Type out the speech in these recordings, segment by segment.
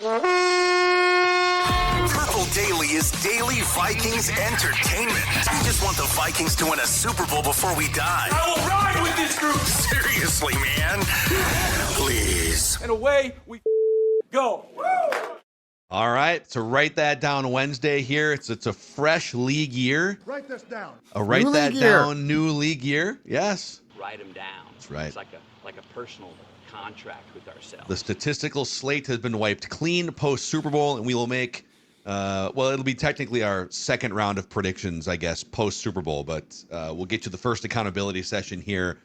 Purple Daily is daily Vikings entertainment. We just want the Vikings to win a Super Bowl before we die. I will ride with this group. Seriously, man. Please. And away we go. All right, so write that down Wednesday here. It's a fresh league year. Write this down. Write that down, new league year. Yes. Write them down. That's right. It's like a personal contract with ourselves. The statistical slate has been wiped clean post Super Bowl, and we will make, it'll be technically our second round of predictions, I guess, post Super Bowl, but we'll get to the first accountability session here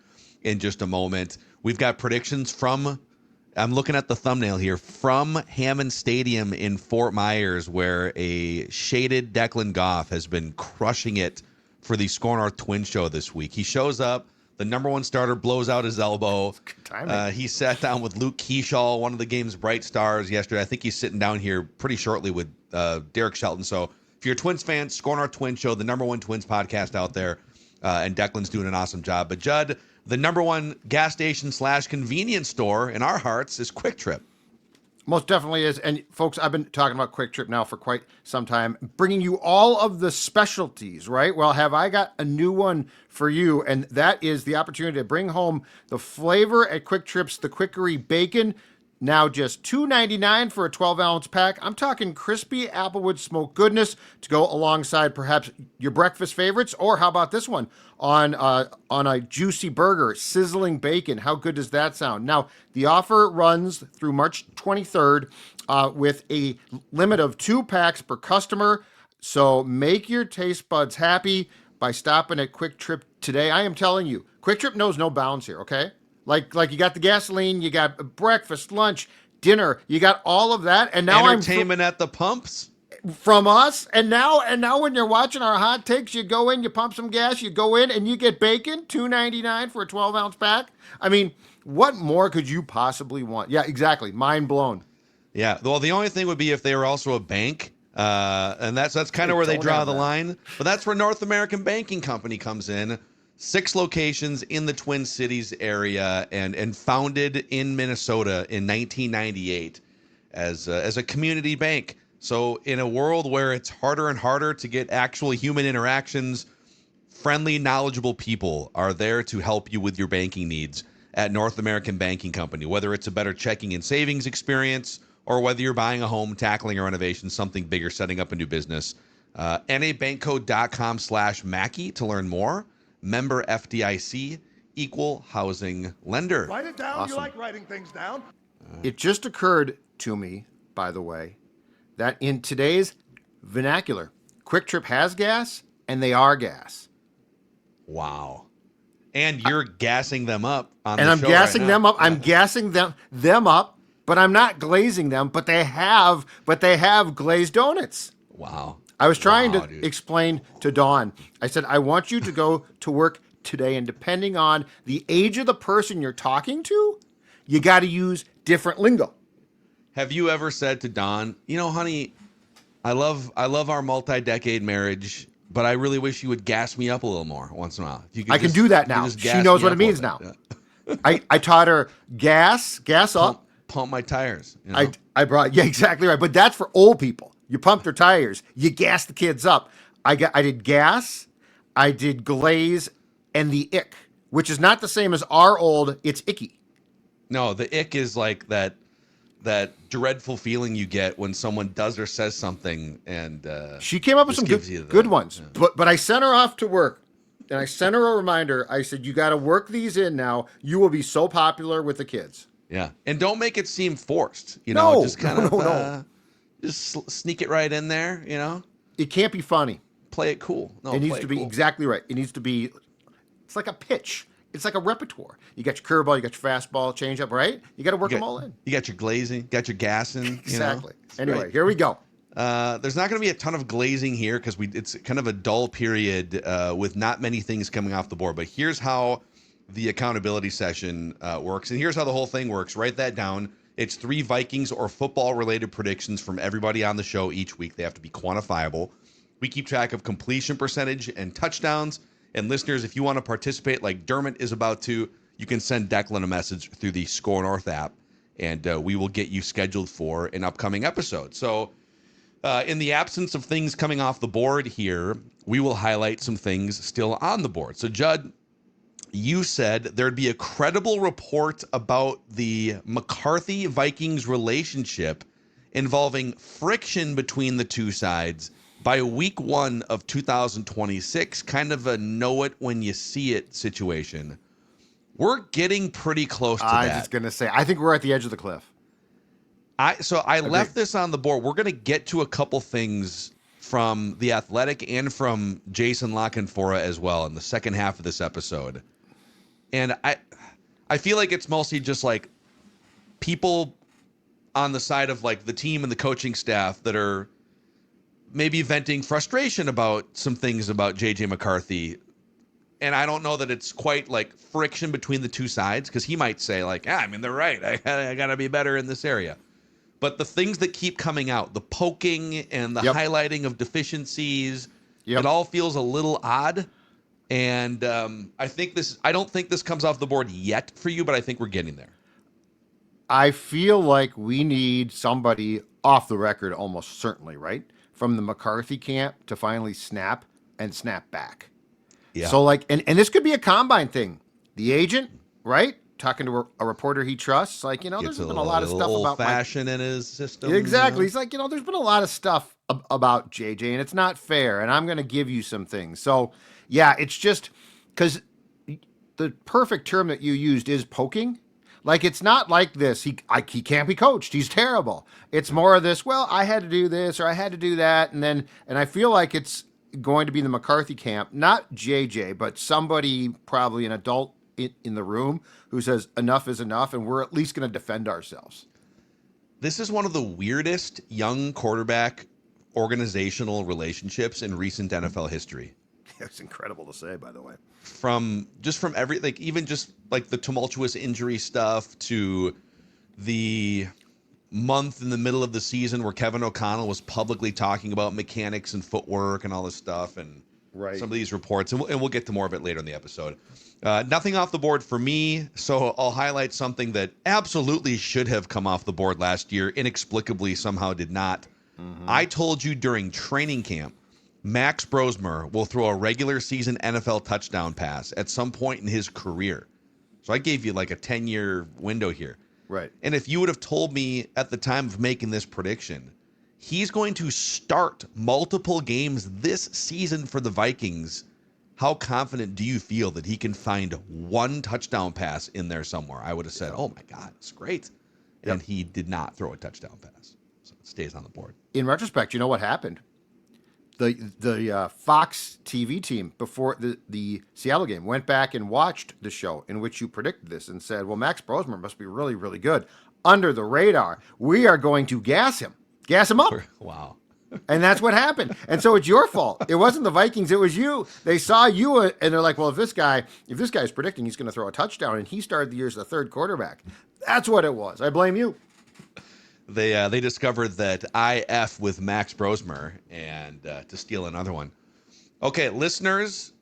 in just a moment. We've got predictions from, I'm looking at the thumbnail here, from Hammond Stadium in Fort Myers, where a shaded Declan Goff has been crushing it for the Score North Twin Show this week. He shows up, the number one starter blows out his elbow. He sat down with Luke Keyshaw, one of the game's bright stars, yesterday. I think he's sitting down here pretty shortly with Derek Shelton. So if you're a Twins fan, Score North Twin Show, the number one Twins podcast out there, and Declan's doing an awesome job. But Judd, the number one gas station / convenience store in our hearts is Kwik Trip. Most definitely is. And folks, I've been talking about Kwik Trip now for quite some time, bringing you all of the specialties, right? Well, have I got a new one for you? And that is the opportunity to bring home the flavor at Kwik Trip's The Quickery Bacon. Now just $2.99 for a 12-ounce pack. I'm talking crispy applewood smoked goodness to go alongside perhaps your breakfast favorites. Or how about this one on a juicy burger, sizzling bacon? How good does that sound? Now, the offer runs through March 23rd with a limit of 2 packs per customer. So make your taste buds happy by stopping at Kwik Trip today. I am telling you, Kwik Trip knows no bounds here, okay? Like you got the gasoline, you got breakfast, lunch, dinner, you got all of that, and now entertainment at the pumps from us. And now when you're watching our hot takes, you go in, you pump some gas, you go in, and you get bacon, $2.99 for a 12-ounce pack. I mean, what more could you possibly want? Yeah, exactly. Mind blown. Yeah. Well, the only thing would be if they were also a bank, and that's kind of where they draw the line. But that's where North American Banking Company comes in. 6 locations in the Twin Cities area, and founded in Minnesota in 1998 as a community bank. So in a world where it's harder and harder to get actual human interactions, friendly, knowledgeable people are there to help you with your banking needs at North American Banking Company, whether it's a better checking and savings experience or whether you're buying a home, tackling a renovation, something bigger, setting up a new business. nabankcode.com/Mackey to learn more. Member FDIC, equal housing lender. Write it down. Awesome. You like writing things down. It just occurred to me, by the way, that in today's vernacular, Kwik Trip has gas and they are gas. Wow. And you're gassing them up on and the I'm show gassing right them now. up. I'm gassing them up, but I'm not glazing them, but they have glazed donuts. Wow. I was trying to explain to Dawn. I said, I want you to go to work today, and depending on the age of the person you're talking to, you got to use different lingo. Have you ever said to Dawn, honey, I love our multi-decade marriage, but I really wish you would gas me up a little more once in a while. If you could I can do that now. She knows what it means now. Yeah. I taught her gas up. Pump my tires. I brought, yeah, exactly right. But that's for old people. You pump their tires. You gas the kids up. I did gas, I did glaze, and the ick, which is not the same as our old. It's icky. No, the ick is like that dreadful feeling you get when someone does or says something, and she came up with some good ones. Yeah. But I sent her off to work, and I sent her a reminder. I said, you got to work these in now. You will be so popular with the kids. Yeah, and don't make it seem forced. No, just kind of. Just sneak it right in there, It can't be funny. Play it cool. No, it needs to be exactly right. It needs to be, it's like a pitch. It's like a repertoire. You got your curveball, you got your fastball, changeup, right? You got to work them all in. You got your glazing, got your gassing. Exactly. Anyway, here we go. There's not going to be a ton of glazing here because it's kind of a dull period with not many things coming off the board. But here's how the accountability session works, and here's how the whole thing works. Write that down. It's 3 Vikings or football-related predictions from everybody on the show each week. They have to be quantifiable. We keep track of completion percentage and touchdowns. And listeners, if you want to participate like Dermot is about to, you can send Declan a message through the Score North app. and we will get you scheduled for an upcoming episode. So in the absence of things coming off the board here, we will highlight some things still on the board. So Judd, you said there'd be a credible report about the McCarthy Vikings relationship involving friction between the two sides by week 1 of 2026, kind of a know it when you see it situation. We're getting pretty close to that. I was just going to say, I think we're at the edge of the cliff. I left this on the board. We're going to get to a couple things from The Athletic and from Jason Lockenfora as well in the second half of this episode. And I feel like it's mostly just like people on the side of like the team and the coaching staff that are maybe venting frustration about some things about JJ McCarthy. And I don't know that it's quite like friction between the two sides, because he might say like, they're right. I got to be better in this area. But the things that keep coming out, the poking and the highlighting of deficiencies, it all feels a little odd. And I don't think this comes off the board yet for you, but I think we're getting there. I feel like we need somebody off the record, almost certainly, right? From the McCarthy camp to finally snap back. Yeah. So like, and this could be a combine thing. The agent, right? Talking to a reporter he trusts, like, there's been a lot of stuff about fashion in his system. Exactly. He's like, there's been a lot of stuff about JJ, and it's not fair. And I'm going to give you some things. So yeah, it's just because the perfect term that you used is poking. Like, it's not like this. He can't be coached. He's terrible. It's more of this, well, I had to do this or I had to do that. And I feel like it's going to be the McCarthy camp, not JJ, but somebody, probably an adult in the room, who says enough is enough, and we're at least going to defend ourselves. This is one of the weirdest young quarterback organizational relationships in recent NFL history. It's incredible to say, by the way. From every, like, even just like the tumultuous injury stuff to the month in the middle of the season where Kevin O'Connell was publicly talking about mechanics and footwork and all this stuff, and some of these reports, and we'll get to more of it later in the episode. Nothing off the board for me, so I'll highlight something that absolutely should have come off the board last year, inexplicably somehow did not. I told you during training camp, Max Brosmer will throw a regular season NFL touchdown pass at some point in his career. So I gave you like a 10-year window here. Right. And if you would have told me at the time of making this prediction, he's going to start multiple games this season for the Vikings, how confident do you feel that he can find one touchdown pass in there somewhere? I would have said, oh my God, it's great. And he did not throw a touchdown pass. So it stays on the board. In retrospect, you know what happened? The Fox TV team before the Seattle game went back and watched the show in which you predicted this and said, well, Max Brosmer must be really, really good. Under the radar, we are going to gas him up. Wow. And that's what happened. And so it's your fault. It wasn't the Vikings. It was you. They saw you and they're like, well, if this guy's predicting he's going to throw a touchdown and he started the year as the third quarterback, that's what it was. I blame you. They discovered that I F with Max Brosmer, and to steal another one. Okay, listeners.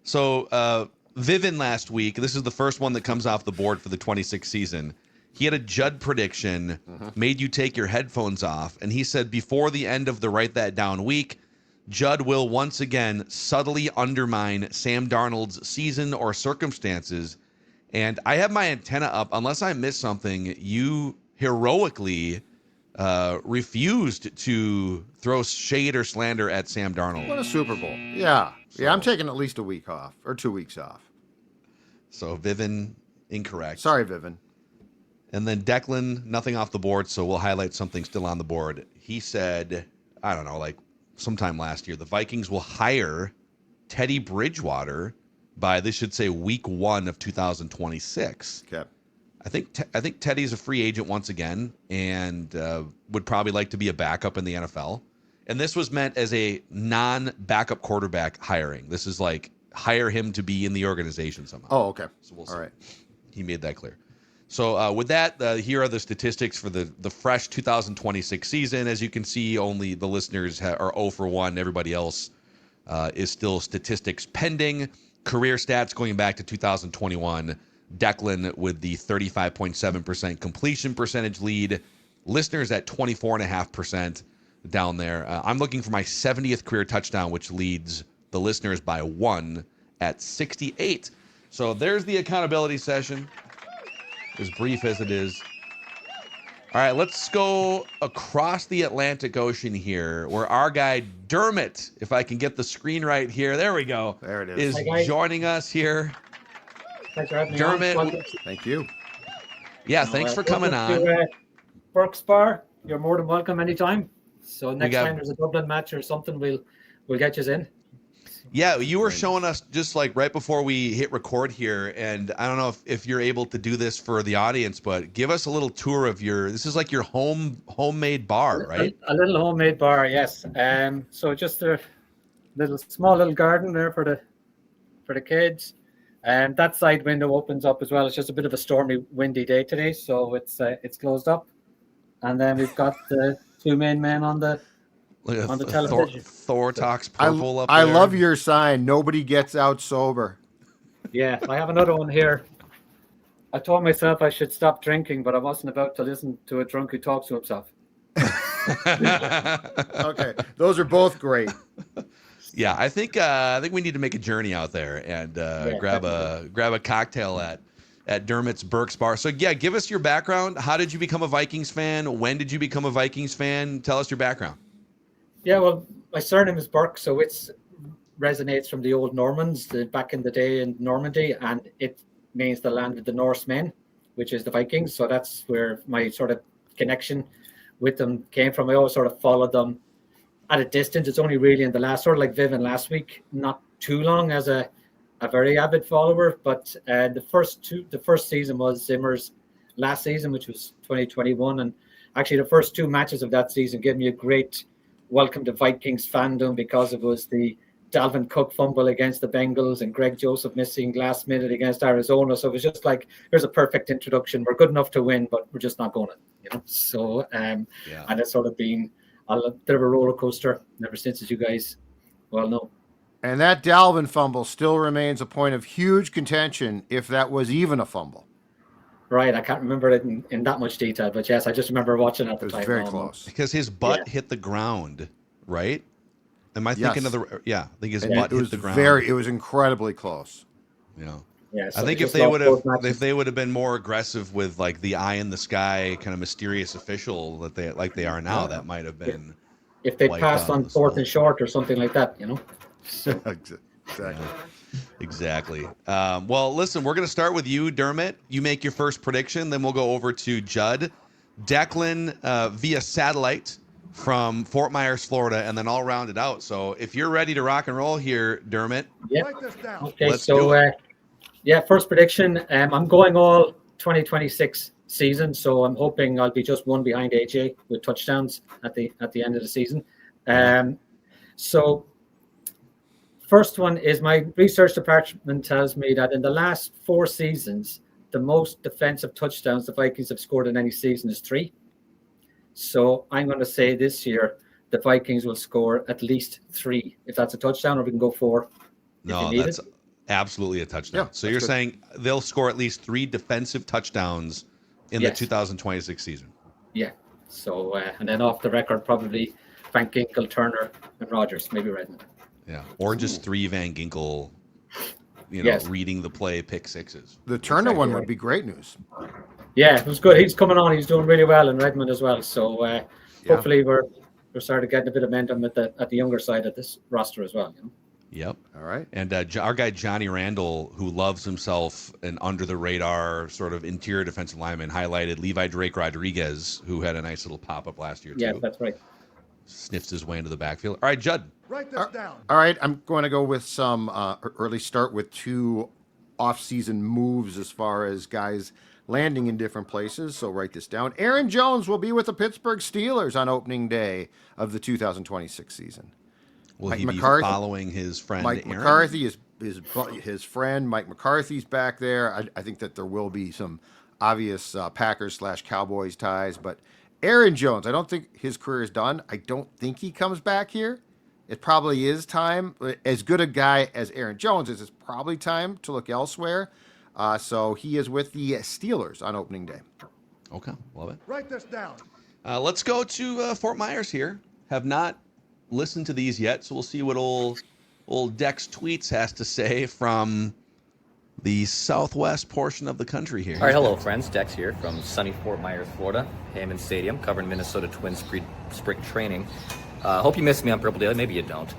So Vivin last week, this is the first one that comes off the board for the 26th season. He had a Judd prediction, made you take your headphones off, and he said before the end of the Write That Down week, Judd will once again subtly undermine Sam Darnold's season or circumstances. And I have my antenna up. Unless I missed something, you heroically refused to throw shade or slander at Sam Darnold. What a Super Bowl. Yeah. Yeah, I'm taking at least a week off or 2 weeks off. So Vivin, incorrect. Sorry, Vivin. And then Declan, nothing off the board, so we'll highlight something still on the board. He said, I don't know, like sometime last year, the Vikings will hire Teddy Bridgewater by, they should say, week 1 of 2026. Okay. I think Teddy's a free agent once again and would probably like to be a backup in the NFL. And this was meant as a non-backup quarterback hiring. This is like hire him to be in the organization somehow. Oh, okay. So we'll see. All right. He made that clear. So with that, here are the statistics for the fresh 2026 season. As you can see, only the listeners are 0 for 1. Everybody else is still statistics pending. Career stats going back to 2021. Declan with the 35.7% completion percentage lead. Listeners at 24.5% down there. I'm looking for my 70th career touchdown, which leads the listeners by 1 at 68. So there's the accountability session, as brief as it is. All right, let's go across the Atlantic Ocean here, where our guy Dermot, if I can get the screen right here, there we go. There it is. Is joining us here. Thanks for having me Dermot, on. Thank you. Yeah, thanks for coming on. To, Burke's Bar. You're more than welcome anytime. So next got- time there's a Dublin match or something, we'll get you in. Yeah, you were showing us just like right before we hit record here, and I don't know if you're able to do this for the audience, but give us a little tour of this is like your homemade bar, right? A little homemade bar, yes. So just a small little garden there for the kids. And that side window opens up as well. It's just a bit of a stormy, windy day today, so it's closed up. And then we've got the two main men on the television. Thor talks purple up there. I love your sign. Nobody gets out sober. Yeah, I have another one here. I told myself I should stop drinking, but I wasn't about to listen to a drunk who talks to himself. Okay, those are both great. Yeah, I think we need to make a journey out there and grab a cocktail at Dermot's Burke's Bar. So yeah, give us your background. How did you become a Vikings fan? When did you become a Vikings fan? Tell us your background. Yeah, well, my surname is Burke, so it resonates from the old Normans back in the day in Normandy, and it means the land of the Norsemen, which is the Vikings. So that's where my sort of connection with them came from. I always sort of followed them at a distance. It's only really in the last, sort of like Vivian last week, not too long as a very avid follower. But the first season was Zimmer's last season, which was 2021, and actually the first two matches of that season gave me a great welcome to Vikings fandom, because it was the Dalvin Cook fumble against the Bengals and Greg Joseph missing last minute against Arizona. So it was just like, here's a perfect introduction. We're good enough to win, but we're just not going to, So, and it's sort of been a bit of a roller coaster ever since, as you guys well know. And that Dalvin fumble still remains a point of huge contention, if that was even a fumble. Right, I can't remember it in that much detail, but yes, I just remember watching it at the time. It was very close. Because his butt hit the ground, right? Am I thinking of the? Yeah, I think his butt hit the ground. It was incredibly close. Yeah. Yeah, so I think if they would have been more aggressive with like the eye in the sky kind of mysterious official that they are now, that might have been. If they passed on fourth and short or something like that, So. Exactly. Well, listen, we're going to start with you, Dermot. You make your first prediction, then we'll go over to Judd. Declan via satellite from Fort Myers, Florida, and then I'll round it out. So if you're ready to rock and roll here, Dermot. Yeah. Okay, so first prediction. I'm going all 2026 season, so I'm hoping I'll be just one behind AJ with touchdowns at the end of the season. So first one is, my research department tells me that in the last 4 seasons, the most defensive touchdowns the Vikings have scored in any season is 3. So I'm going to say this year the Vikings will score at least 3. If that's a touchdown, or we can go 4. No, that's absolutely a touchdown. Yeah, so you're saying they'll score at least 3 defensive touchdowns in the 2026 season. Yeah. So and then off the record, probably Van Ginkel, Turner, and Rodgers, maybe Redmond. Yeah, or just 3 Van Ginkel, reading the play pick sixes. The Turner one would be great news. Yeah, it was good. He's coming on. He's doing really well in Redmond as well. So hopefully we're starting getting a bit of momentum at the younger side of this roster as well. Yep. All right. And our guy Johnny Randall, who loves himself an under the radar sort of interior defensive lineman, highlighted Levi Drake Rodriguez, who had a nice little pop up last year too. Yeah, that's right. Sniffs his way into the backfield. All right, Judd. Write this down. All right, I'm going to go with some early start with 2 off-season moves as far as guys landing in different places. So write this down. Aaron Jones will be with the Pittsburgh Steelers on opening day of the 2026 season. Will Mike he McCarthy, be following his friend Mike Aaron? McCarthy is his friend. Mike McCarthy's back there. I think that there will be some obvious Packers/Cowboys ties, but Aaron Jones, I don't think his career is done. I don't think he comes back here. It probably is time. As good a guy as Aaron Jones is, it's probably time to look elsewhere. So he is with the Steelers on opening day. Okay, love it. Write this down. Let's go to Fort Myers here. Have not listened to these yet, so we'll see what old Dex Tweets has to say from the southwest portion of the country here. All right, hello friends. Dex here from sunny Fort Myers, Florida. Hammond Stadium, covering Minnesota Twins spring training. Hope you missed me on Purple Daily. Maybe you don't.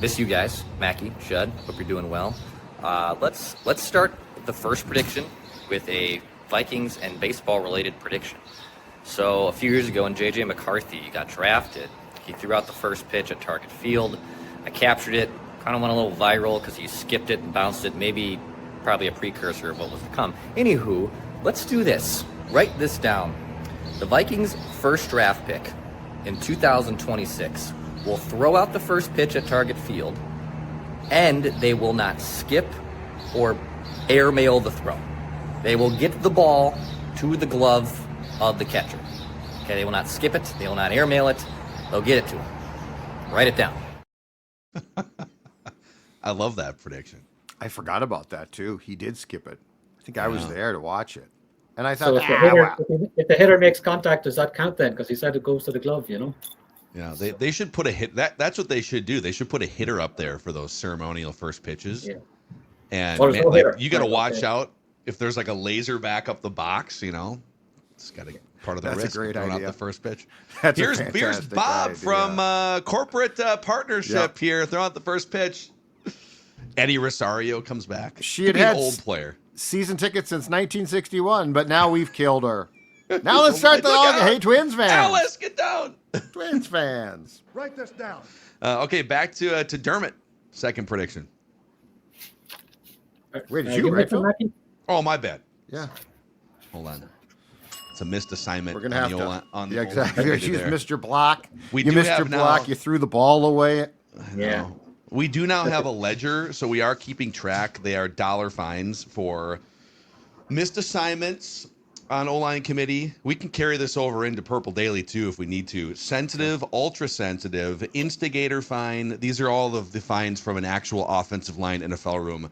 Miss you guys, Mackie, Shud. Hope you're doing well. Let's start the first prediction with a Vikings and baseball related prediction. So a few years ago when JJ McCarthy got drafted, he threw out the first pitch at Target Field. I captured it, kind of went a little viral because he skipped it and bounced it, probably a precursor of what was to come. Anywho, let's do this. Write this down. The Vikings' first draft pick in 2026 will throw out the first pitch at Target Field, and they will not skip or airmail the throw. They will get the ball to the glove of the catcher. Okay, they will not skip it. They will not airmail it. They'll get it to him. Write it down. I love that prediction. I forgot about that too. He did skip it. I think I was there to watch it. And I thought, So if the hitter makes contact, does that count then? Because he said it goes to the glove, you know? Yeah, they should put a hit. That's what they should do. They should put a hitter up there for those ceremonial first pitches. Yeah. And Well, man, no hitter. you got to Right, watch okay. out if there's like a laser back up the box. It's got to part of the That's a risk. great throwing out idea. the first pitch. That's a Here's fantastic Bob idea. from corporate partnership Yep. here. Throwing out the first pitch. Eddie Rosario comes back. She Could had be an had old player. season tickets since 1961, but now we've killed her. Now let's start the Look dog. out. Hey, Twins fans. Alice, get down. Twins fans. Write this down. Okay, back to Dermot. Second prediction. Wait, did You you write mentioned Phil? Mackie? Oh, my bad. Yeah. Hold on. It's a missed assignment. We're going to have to. On Yeah, the exactly. O-line You there. missed your block. We you do missed have your now- block. You threw the ball away. Yeah. No. We do now have a ledger, so we are keeping track. They are dollar fines for missed assignments on O-line committee. We can carry this over into Purple Daily, too, if we need to. Sensitive, ultra-sensitive, instigator fine. These are all of the fines from an actual offensive line NFL room.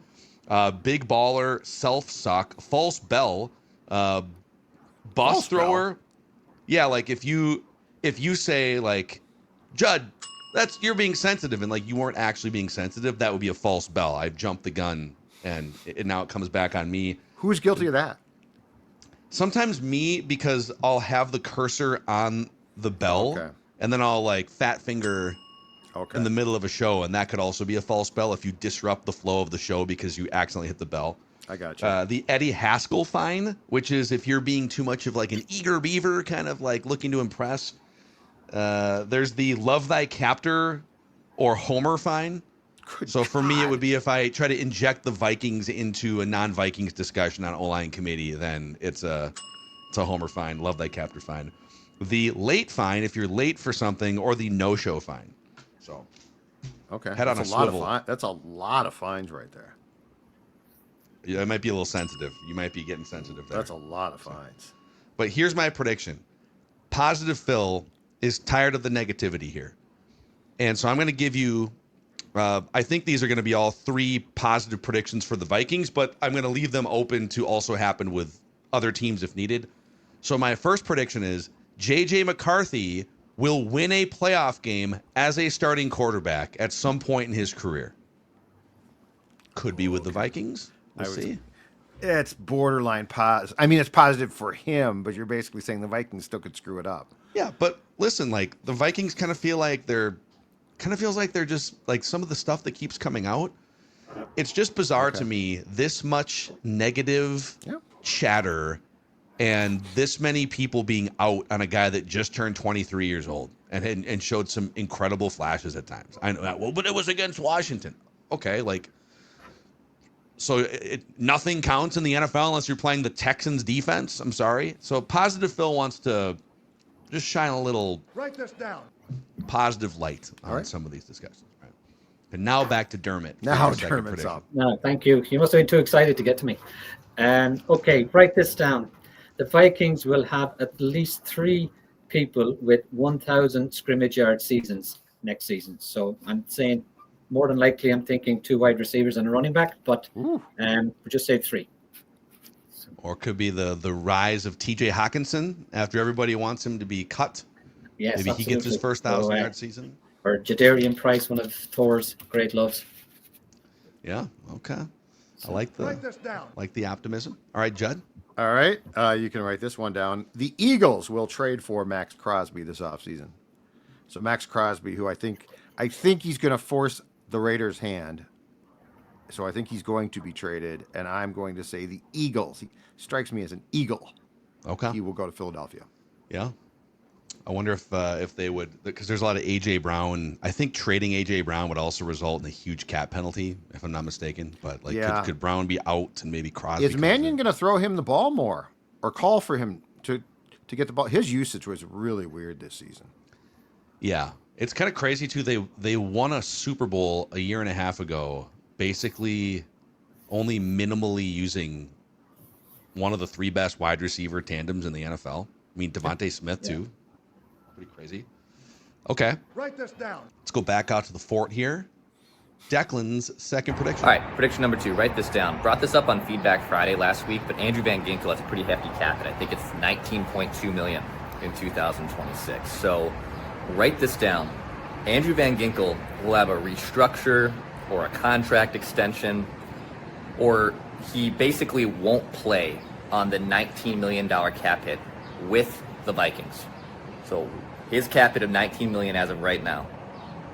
Big baller, self-suck, false bell, bus False thrower. bell? Yeah, like if you say, like, Judd, you're being sensitive, and like you weren't actually being sensitive, that would be a false bell. I've jumped the gun, and now it comes back on me. Who's guilty of that? Sometimes me, because I'll have the cursor on the bell, Okay. and then I'll like fat finger Okay. in the middle of a show, and that could also be a false bell if you disrupt the flow of the show because you accidentally hit the bell. I got you. The Eddie Haskell fine, which is if you're being too much of like an eager beaver, kind of like looking to impress. There's the love thy captor or Homer fine. Good So for me, it God. would be if I try to inject the Vikings into a non-Vikings discussion on O-line committee, then it's a Homer fine, love thy captor fine. The late fine, if you're late for something, or the no-show fine. So Okay. head on That's a lot swivel. of That's a lot of fines right there. yeah, it might be a little sensitive. You might be getting sensitive there. That's a lot of fines. But here's my prediction. Positive Phil is tired of the negativity here. And so I'm going to give you, I think these are going to be all three positive predictions for the Vikings, but I'm going to leave them open to also happen with other teams if needed. So my first prediction is JJ McCarthy will win a playoff game as a starting quarterback at some point in his career. Could be with the Vikings. We'll I would- see. It's borderline positive. I mean, it's positive for him, but you're basically saying the Vikings still could screw it up. Yeah, but listen, like the Vikings kind of feels like they're just like some of the stuff that keeps coming out. It's just bizarre to me, this much negative Yeah. chatter and this many people being out on a guy that just turned 23 years old and showed some incredible flashes at times. I know that, well, but it was against Washington. Okay, like so nothing counts in the NFL unless you're playing the Texans defense. I'm sorry. So Positive Phil wants to just shine a little Write this down. positive light on some of these discussions. Right? And now back to Dermot. for Now your second Dermot's prediction. up. No, thank you. You must have been too excited to get to me. Okay, write this down. The Vikings will have at least 3 people with 1,000 scrimmage yard seasons next season. So I'm saying more than likely, I'm thinking 2 wide receivers and a running back, but we'll just say 3. Or could be the rise of TJ Hockenson after everybody wants him to be cut. Yes, Maybe he gets his first 1,000-yard season. Or Jadarian Price, one of Thor's great loves. Yeah, okay. I like the optimism. All right, Judd. All right, you can write this one down. The Eagles will trade for Max Crosby this offseason. So Max Crosby, who I think he's going to force the Raiders' hand. So I think he's going to be traded, and I'm going to say the Eagles. He strikes me as an Eagle. Okay. He will go to Philadelphia. Yeah. I wonder if they would, because there's a lot of A.J. Brown. I think trading A.J. Brown would also result in a huge cap penalty, if I'm not mistaken. But could Brown be out and maybe Crosby? Is Mannion going to throw him the ball more or call for him to get the ball? His usage was really weird this season. Yeah, it's kind of crazy too. They won a Super Bowl a year and a half ago, basically only minimally using one of the three best wide receiver tandems in the NFL. I mean, Devontae Smith too. Pretty crazy. Okay. Write this down. Let's go back out to the fort here. Declan's second prediction. All right, prediction number 2. Write this down. Brought this up on Feedback Friday last week, but Andrew Van Ginkel has a pretty hefty cap, and I think it's $19.2 million in 2026. So write this down. Andrew Van Ginkel will have a restructure or a contract extension, or he basically won't play on the $19 million cap hit with the Vikings. So his cap hit of $19 million as of right now,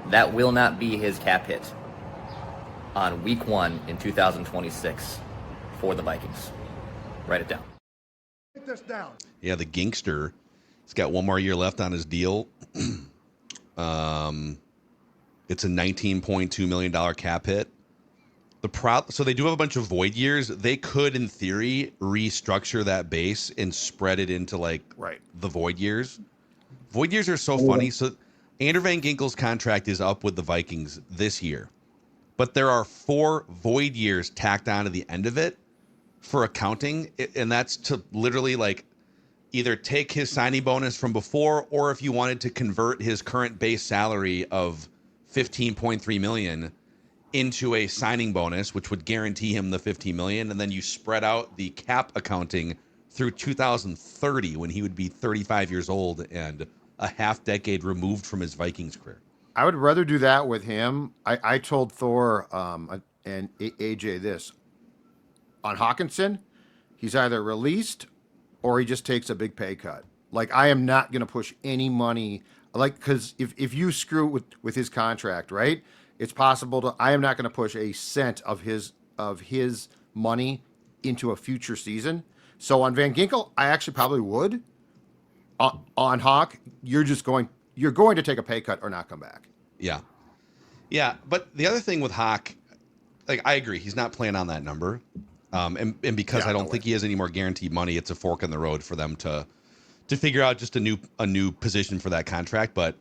that will not be his cap hit on week 1 in 2026 for the Vikings. Write it down. Write this down. Yeah, the Ginkster. He's got one more year left on his deal. It's a $19.2 million cap hit. So they do have a bunch of void years. They could, in theory, restructure that base and spread it into the void years. Void years are so funny. So Andrew Van Ginkel's contract is up with the Vikings this year, but there are 4 void years tacked on to the end of it for accounting, and that's to literally either take his signing bonus from before, or if you wanted to convert his current base salary of $15.3 million into a signing bonus, which would guarantee him the $15 million, and then you spread out the cap accounting through 2030 when he would be 35 years old and a half decade removed from his Vikings career. I would rather do that with him. I told Thor and AJ this. On Hockenson, he's either released or he just takes a big pay cut. I am not going to push any money. Because if you screw with his contract, right, it's possible I am not going to push a cent of his money into a future season. So on Van Ginkel, I actually probably would. On Hawk, you're going to take a pay cut or not come back. Yeah. Yeah, but the other thing with Hawk, I agree, he's not playing on that number. And because I don't think he has any more guaranteed money, it's a fork in the road for them to figure out just a new position for that contract. But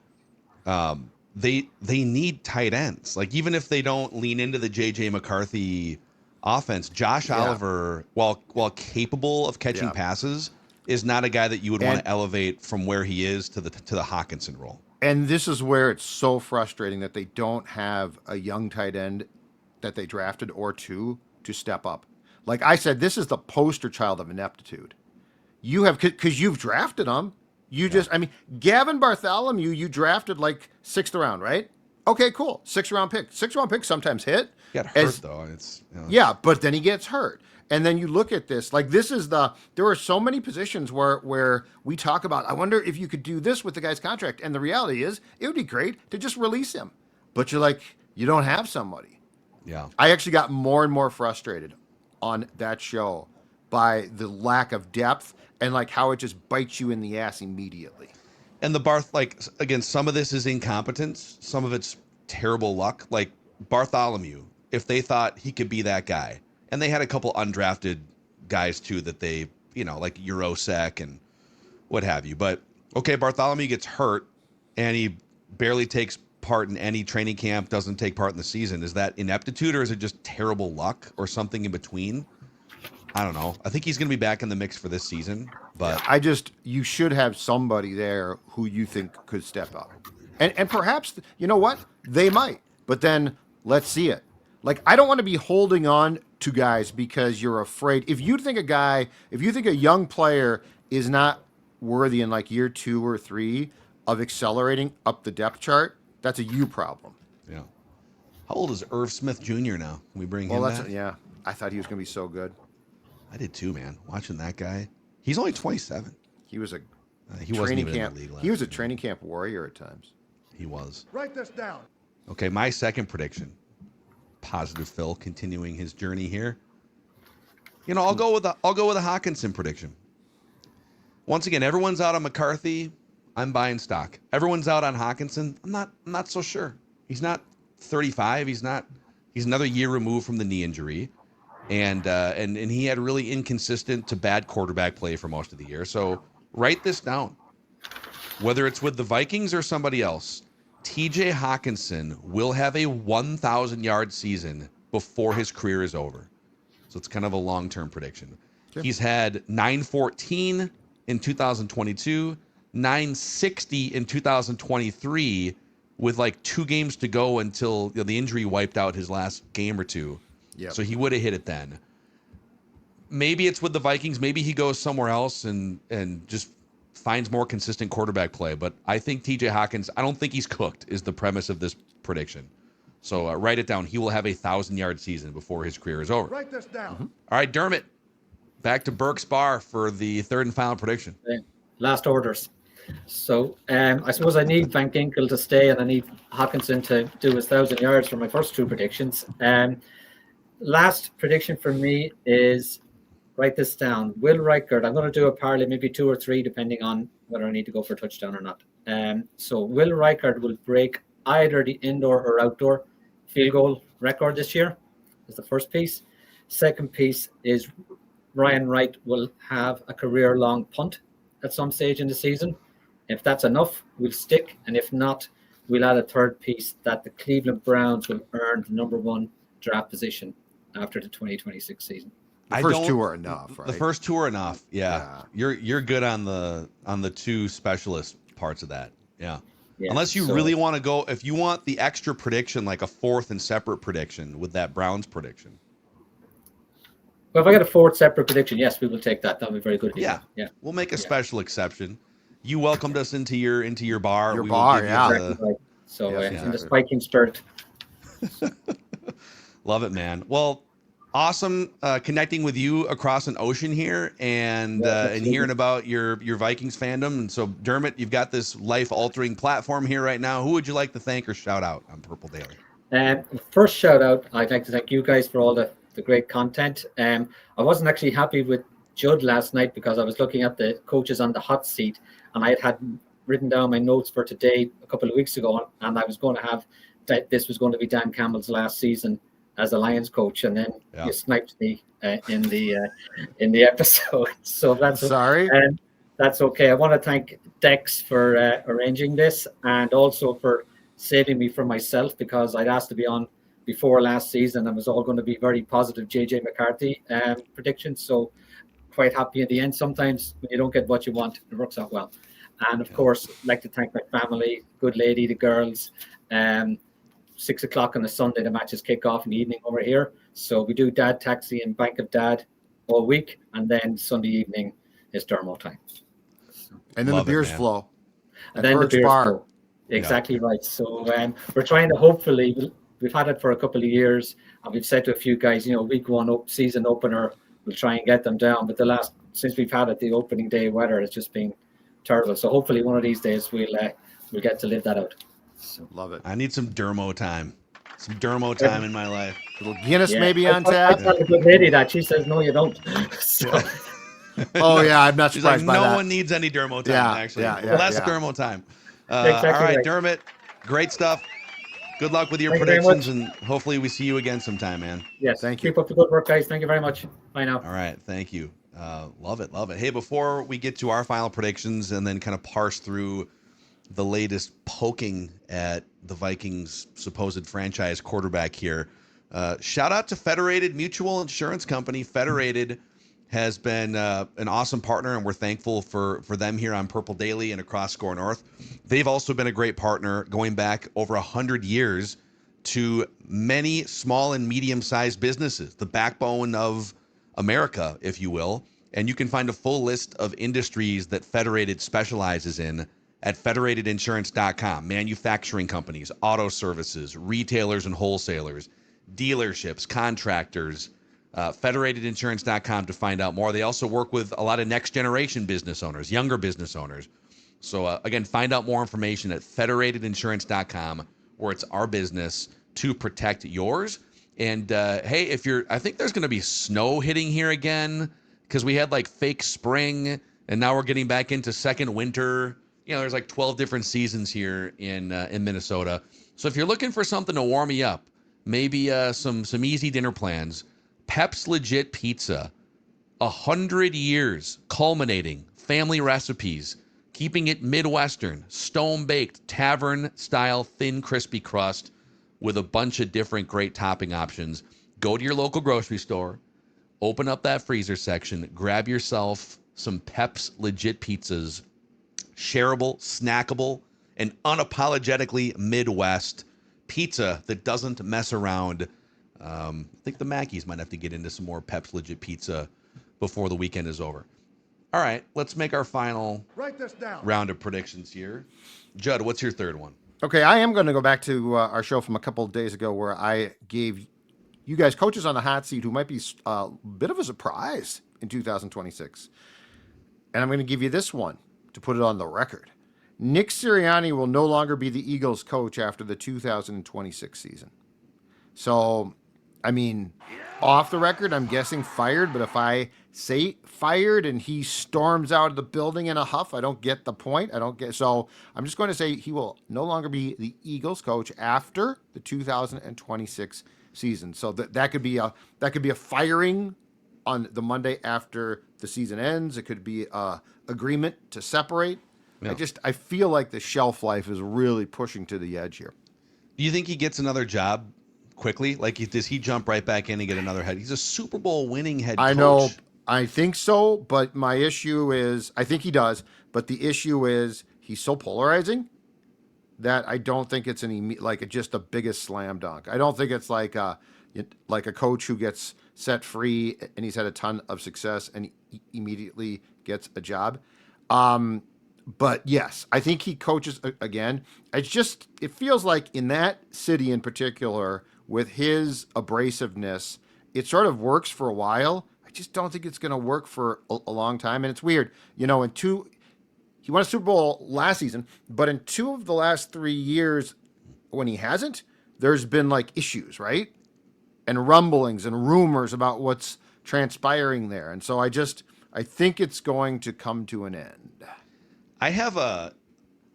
they need tight ends. Even if they don't lean into the JJ McCarthy offense, Josh Oliver, while capable of catching passes, is not a guy that you would want to elevate from where he is to the Hockenson role. And this is where it's so frustrating that they don't have a young tight end that they drafted or two to step up. Like I said, this is the poster child of ineptitude. You have, because you've drafted them. Gavin Bartholomew, you drafted 6th round, right? Okay, cool. 6th round pick. 6th round picks sometimes hit. Got hurt though. Yeah, but then he gets hurt. And then you look at this, there are so many positions where we talk about, I wonder if you could do this with the guy's contract. And the reality is, it would be great to just release him. But you're you don't have somebody. Yeah. I actually got more and more frustrated on that show by the lack of depth and how it just bites you in the ass immediately. And the Barth, again, some of this is incompetence. Some of it's terrible luck. Bartholomew, if they thought he could be that guy, and they had a couple undrafted guys too that they, like Eurosec and what have you. But okay, Bartholomew gets hurt and he barely takes part in any training camp, doesn't take part in the season. Is that ineptitude or is it just terrible luck or something in between? I don't know. I think he's going to be back in the mix for this season, but you should have somebody there who you think could step up. And perhaps, you know what? They might, but then let's see it. I don't want to be holding on to guys because you're afraid. If you think a young player is not worthy in like year 2 or 3 of accelerating up the depth chart, that's a you problem. Yeah. How old is Irv Smith Jr. now? Can we bring him back? Yeah. I thought he was going to be so good. I did too, man. Watching that guy. He's only 27. He was a he wasn't even in the league last He was a year. training camp warrior at times. He was. Write this down. Okay, my second prediction. Positive Phil continuing his journey here. You know, I'll go with a Hockenson prediction. Once again, everyone's out on McCarthy. I'm buying stock. Everyone's out on Hockenson. I'm not so sure. He's not 35. He's another year removed from the knee injury. And he had really inconsistent to bad quarterback play for most of the year. So write this down. Whether it's with the Vikings or somebody else, TJ Hockenson will have a 1,000-yard season before his career is over. So it's kind of a long-term prediction. Okay. He's had 914 in 2022, 960 in 2023, with like 2 games to go until the injury wiped out his last game or two. Yep. So he would have hit it then. Maybe it's with the Vikings. Maybe he goes somewhere else and just finds more consistent quarterback play. But I think TJ Hockenson, I don't think he's cooked, is the premise of this prediction. So write it down. He will have a 1,000-yard season before his career is over. Write this down. Mm-hmm. All right, Dermot, back to Burke's Bar for the third and final prediction. Last orders. So I suppose I need Van Ginkel to stay and I need Hockenson to do his 1,000 yards for my first 2 predictions. Last prediction for me is, write this down, Will Reichard. I'm going to do a parlay, maybe 2 or 3, depending on whether I need to go for a touchdown or not. So Will Reichard will break either the indoor or outdoor field goal record this year, is the first piece. Second piece is Ryan Wright will have a career-long punt at some stage in the season. If that's enough, we'll stick. And if not, we'll add a third piece that the Cleveland Browns will earn the number 1 draft position after the 2026 season. The first 2 are enough, right? The first 2 are enough. Yeah. You're good on the 2 specialist parts of that. Yeah. Unless you really want to go, if you want the extra prediction, like a 4th and separate prediction with that Browns prediction. Well, if I get a 4th separate prediction, yes, we will take that. That'll be very good. Yeah. We'll make a special exception. You welcomed us into your bar. Your bar, yeah. Exactly right. So in the Viking spirit. Love it, man. Well, awesome connecting with you across an ocean here and hearing about your Vikings fandom. And so, Dermot, you've got this life-altering platform here right now. Who would you like to thank or shout out on Purple Daily? First shout out, I'd like to thank you guys for all the great content. I wasn't actually happy with Judd last night because I was looking at the coaches on the hot seat and I had written down my notes for today a couple of weeks ago, and I was going to have that this was going to be Dan Campbell's last season as a Lions coach, and then you sniped me in the episode. So that's sorry. That's okay. I want to thank Dex for arranging this and also for saving me from myself because I'd asked to be on before last season and was all going to be very positive JJ McCarthy predictions. So quite happy in the end. Sometimes when you don't get what you want, it works out well. And of course, I'd like to thank my family, good lady, the girls. 6 o'clock on a Sunday, the matches kick off in the evening over here. So we do Dad Taxi and Bank of Dad all week. And then Sunday evening is Dermo time. And then the beers flow. And then the beers flow. Exactly right. So we're trying to hopefully, we've had it for a couple of years. And we've said to a few guys, week 1 season opener, we'll try and get them down. But since we've had it, the opening day weather has just been terrible. So hopefully one of these days we'll get to live that out. So. Love it. I need some Dermo time. Some Dermo time in my life. A little Guinness maybe on tap. I tell the good lady that. She says, no, you don't. So. Oh, yeah. I'm not surprised by that. No one needs any Dermo time, actually. Less Dermo time. Exactly all right, right. Dermot. Great stuff. Good luck with your predictions, and hopefully we see you again sometime, man. Yes. Thank you. Keep up the good work, guys. Thank you very much. Bye now. All right. Thank you. Love it. Love it. Hey, before we get to our final predictions and then kind of parse through the latest poking at the Vikings' supposed franchise quarterback here, shout out to Federated Mutual Insurance Company. Federated has been an awesome partner, and we're thankful for them here on Purple Daily and across Score North. They've also been a great partner going back over 100 years to many small and medium-sized businesses, the backbone of America, if you will. And you can find a full list of industries that Federated specializes in at federatedinsurance.com. Manufacturing companies, auto services, retailers and wholesalers, dealerships, contractors, federatedinsurance.com to find out more. They also work with a lot of next generation business owners, younger business owners. So again, find out more information at federatedinsurance.com, where it's our business to protect yours. And hey, I think there's going to be snow hitting here again, because we had like fake spring and now we're getting back into second winter. There's like 12 different seasons here in Minnesota. So if you're looking for something to warm you up, maybe some easy dinner plans, Pep's Legit Pizza, 100 years culminating, family recipes, keeping it Midwestern, stone-baked, tavern-style, thin, crispy crust with a bunch of different great topping options. Go to your local grocery store, open up that freezer section, grab yourself some Pep's Legit Pizzas, shareable, snackable, and unapologetically Midwest pizza that doesn't mess around. I think the Mackies might have to get into some more Pep's Legit Pizza before the weekend is over. All right, let's make our final round of predictions here. Judd, what's your third one? Okay, I am going to go back to our show from a couple of days ago where I gave you guys coaches on the hot seat who might be a bit of a surprise in 2026. And I'm going to give you this one to put it on the record. Nick Sirianni will no longer be the Eagles coach after the 2026 season. So, I mean, off the record, I'm guessing fired, but if I say fired and he storms out of the building in a huff, I don't get the point. So I'm just going to say he will no longer be the Eagles coach after the 2026 season. So that could be a firing on the Monday after the season ends. It could be a agreement to separate. Yeah. I feel like the shelf life is really pushing to the edge here. Do you think he gets another job quickly? Like, does he jump right back in and get another head? He's a Super Bowl winning head coach. I know. I think so, but my issue is, I think he does, but the issue is he's so polarizing that I don't think it's just the biggest slam dunk. I don't think it's like a coach who gets set free and he's had a ton of success and he immediately gets a job. But yes, I think he coaches again. It feels like in that city in particular, with his abrasiveness, it sort of works for a while. I just don't think it's going to work for a long time. And it's weird, he won a Super Bowl last season, but in 2 of the last 3 years when he hasn't, there's been like issues, right? And rumblings and rumors about what's transpiring there. And so I think it's going to come to an end. I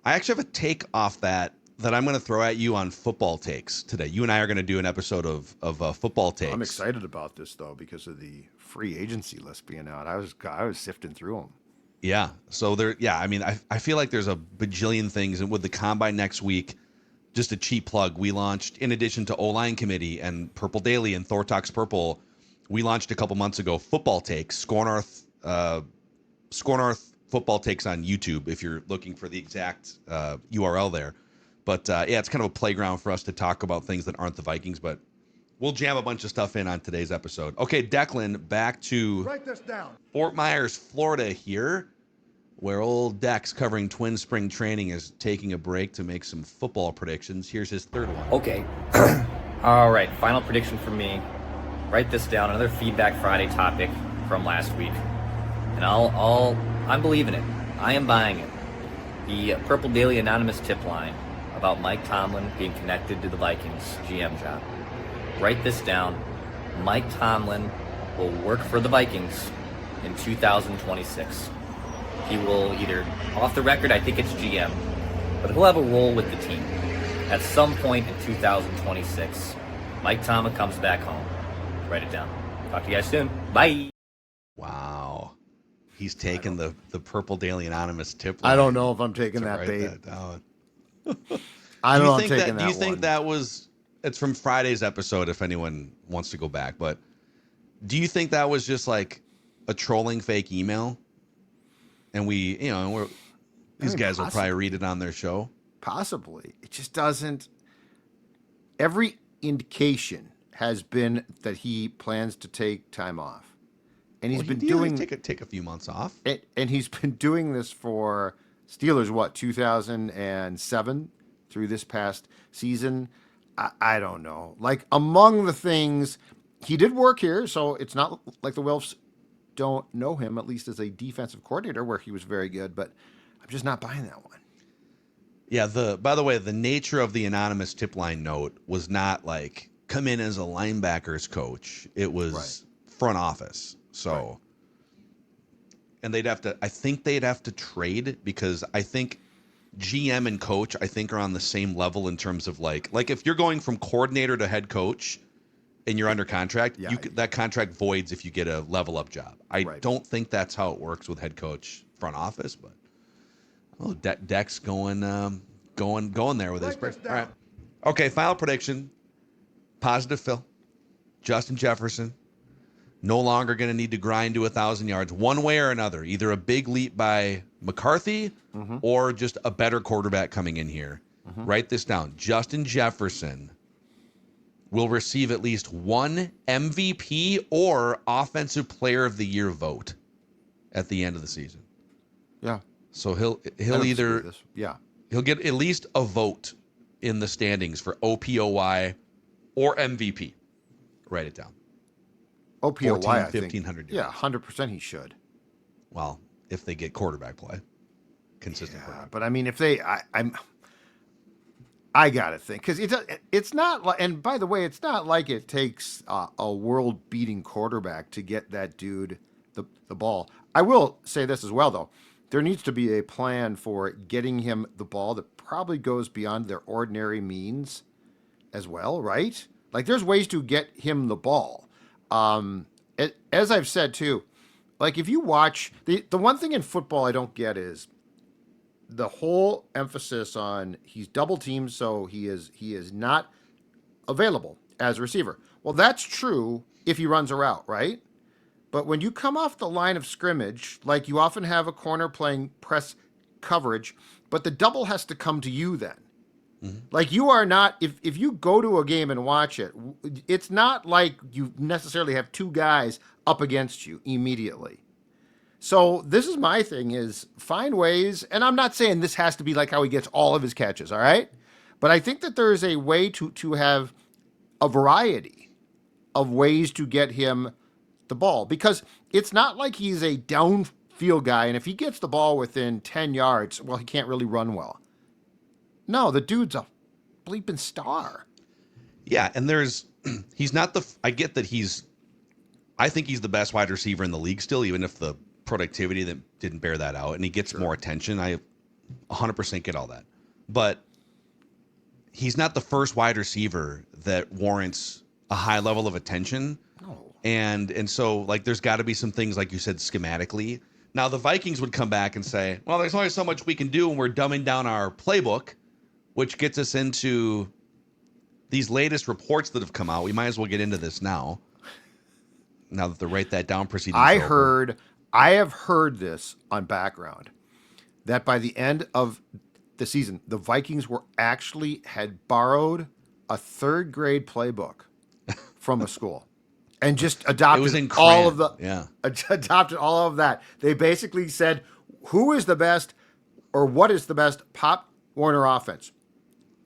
actually have a take off that I'm going to throw at you on football takes today. You and I are going to do an episode of football takes. I'm excited about this though because of the free agency list being out. I was sifting through them. Yeah. So I feel like there's a bajillion things, and with the combine next week, just a cheap plug, we launched, in addition to O-Line Committee and Purple Daily and Thor Talks Purple, we launched a couple months ago football takes, Score North football takes on YouTube if you're looking for the exact URL there. But it's kind of a playground for us to talk about things that aren't the Vikings, but we'll jam a bunch of stuff in on today's episode. Okay, Declan, back to Write this down. Fort Myers, Florida here, where old Dex covering Twin Spring Training is taking a break to make some football predictions. Here's his third one. Okay. All right, final prediction for me. Write this down, another Feedback Friday topic from last week. And I'm believing it. I am buying it. The Purple Daily Anonymous tip line about Mike Tomlin being connected to the Vikings GM job. Write this down. Mike Tomlin will work for the Vikings in 2026. He will either, off the record, I think it's GM, but he'll have a role with the team. At some point in 2026, Mike Tomlin comes back home. Write it down. Talk to you guys soon. Bye. Wow. He's taking the Purple Daily Anonymous tip line. I don't know if I'm taking that bait. That down. I don't know if I'm taking that one. Do you think that was, it's from Friday's episode if anyone wants to go back, but do you think that was just like a trolling fake email? And these guys will probably read it on their show? Possibly. It just doesn't. every indication has been that he plans to take time off. And he's been doing take a few months off. And he's been doing this for Steelers, 2007 through this past season. I don't know. Like, among the things, he did work here, so it's not like the Wilfs don't know him, at least as a defensive coordinator, where he was very good, but I'm just not buying that one. Yeah, by the way, the nature of the anonymous tip line note was not like come in as a linebackers coach. It was front office. So, and I think they'd have to trade, because I think GM and coach, I think, are on the same level in terms of like if you're going from coordinator to head coach and you're under contract, that contract voids if you get a level up job. I don't think that's how it works with head coach front office, but Deck's going there with his. All right. Okay, final prediction. Positive Phil. Justin Jefferson. No longer going to need to grind to 1,000 yards one way or another. Either a big leap by McCarthy or just a better quarterback coming in here. Write this down. Justin Jefferson will receive at least one MVP or Offensive Player of the Year vote at the end of the season. Yeah. So he'll either he'll get at least a vote in the standings for OPOY or MVP. Write it down. OPOY, 14, I think. 1,500 Yeah, yards. 100% he should. Well, if they get quarterback play, consistent. Quarterback. But I mean, if they, I gotta think, because it's not like, and by the way, it's not like it takes a world-beating quarterback to get that dude the ball. I will say this as well, though. There needs to be a plan for getting him the ball that probably goes beyond their ordinary means as well, right? Like, there's ways to get him the ball. As I've said too, like, if you watch the one thing in football I don't get is the whole emphasis on he's double teamed, so he is not available as a receiver. Well, that's true if he runs a route, right? But when you come off the line of scrimmage, like, you often have a corner playing press coverage, but the double has to come to you then. Like, you are not, if you go to a game and watch it, it's not like you necessarily have two guys up against you immediately. So this is my thing, is find ways, and I'm not saying this has to be like how he gets all of his catches, all right? But I think that there is a way to have a variety of ways to get him the ball, because it's not like he's a downfield guy, and if he gets the ball within 10 yards, well, he can't really run well. No, the dude's a bleeping star. Yeah, and he's not I get that I think he's the best wide receiver in the league still, even if the productivity that didn't bear that out, and he gets more attention. I 100% get all that. But he's not the first wide receiver that warrants a high level of attention. No. And so, like, there's got to be some things, like you said, schematically. Now, the Vikings would come back and say, well, there's only so much we can do, and we're dumbing down our playbook, which gets us into these latest reports that have come out. We might as well get into this now that the write that down proceedings I have heard this on background, that by the end of the season, the Vikings had borrowed a third grade playbook from a school and just adopted all of that. They basically said, who is the best, or what is the best Pop Warner offense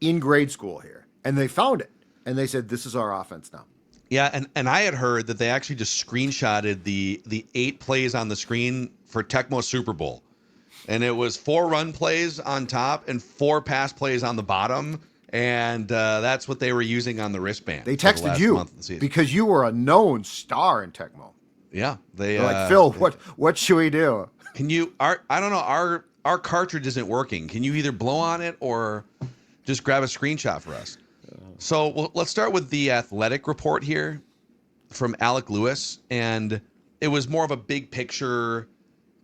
in grade school here? And they found it, and they said, this is our offense now. Yeah, and I had heard that they actually just screenshotted the 8 plays on the screen for Tecmo Super Bowl. And it was 4 run plays on top and 4 pass plays on the bottom. And that's what they were using on the wristband. They texted you because you were a known star in Tecmo. Yeah. They're like, Phil, what should we do? Can you, I don't know, our cartridge isn't working. Can you either blow on it or just grab a screenshot for us? So let's start with the athletic report here from Alec Lewis. And it was more of a big picture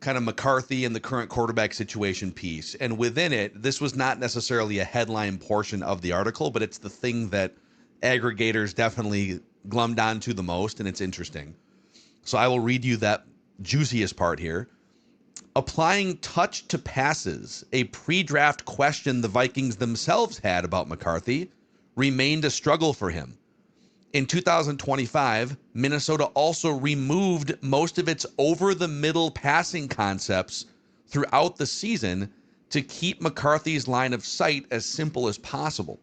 kind of McCarthy and the current quarterback situation piece. And within it, this was not necessarily a headline portion of the article, but it's the thing that aggregators definitely glummed onto the most, and it's interesting. So I will read you that juiciest part here. Applying touch to passes, a pre-draft question the Vikings themselves had about McCarthy, remained a struggle for him. In 2025, Minnesota also removed most of its over-the-middle passing concepts throughout the season to keep McCarthy's line of sight as simple as possible.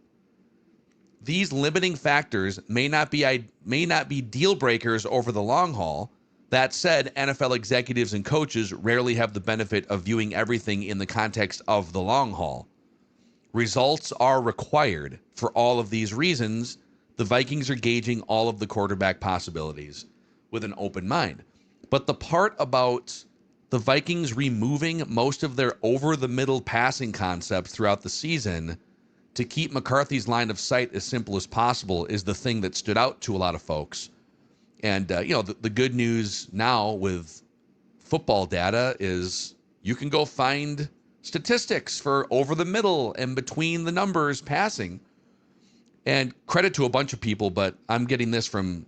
These limiting factors may not be deal breakers over the long haul. That said, NFL executives and coaches rarely have the benefit of viewing everything in the context of the long haul. Results are required. For all of these reasons, the Vikings are gauging all of the quarterback possibilities with an open mind. But the part about the Vikings removing most of their over-the-middle passing concepts throughout the season to keep McCarthy's line of sight as simple as possible is the thing that stood out to a lot of folks. And, the good news now with football data is you can go find statistics for over the middle and between the numbers passing. And credit to a bunch of people, but I'm getting this from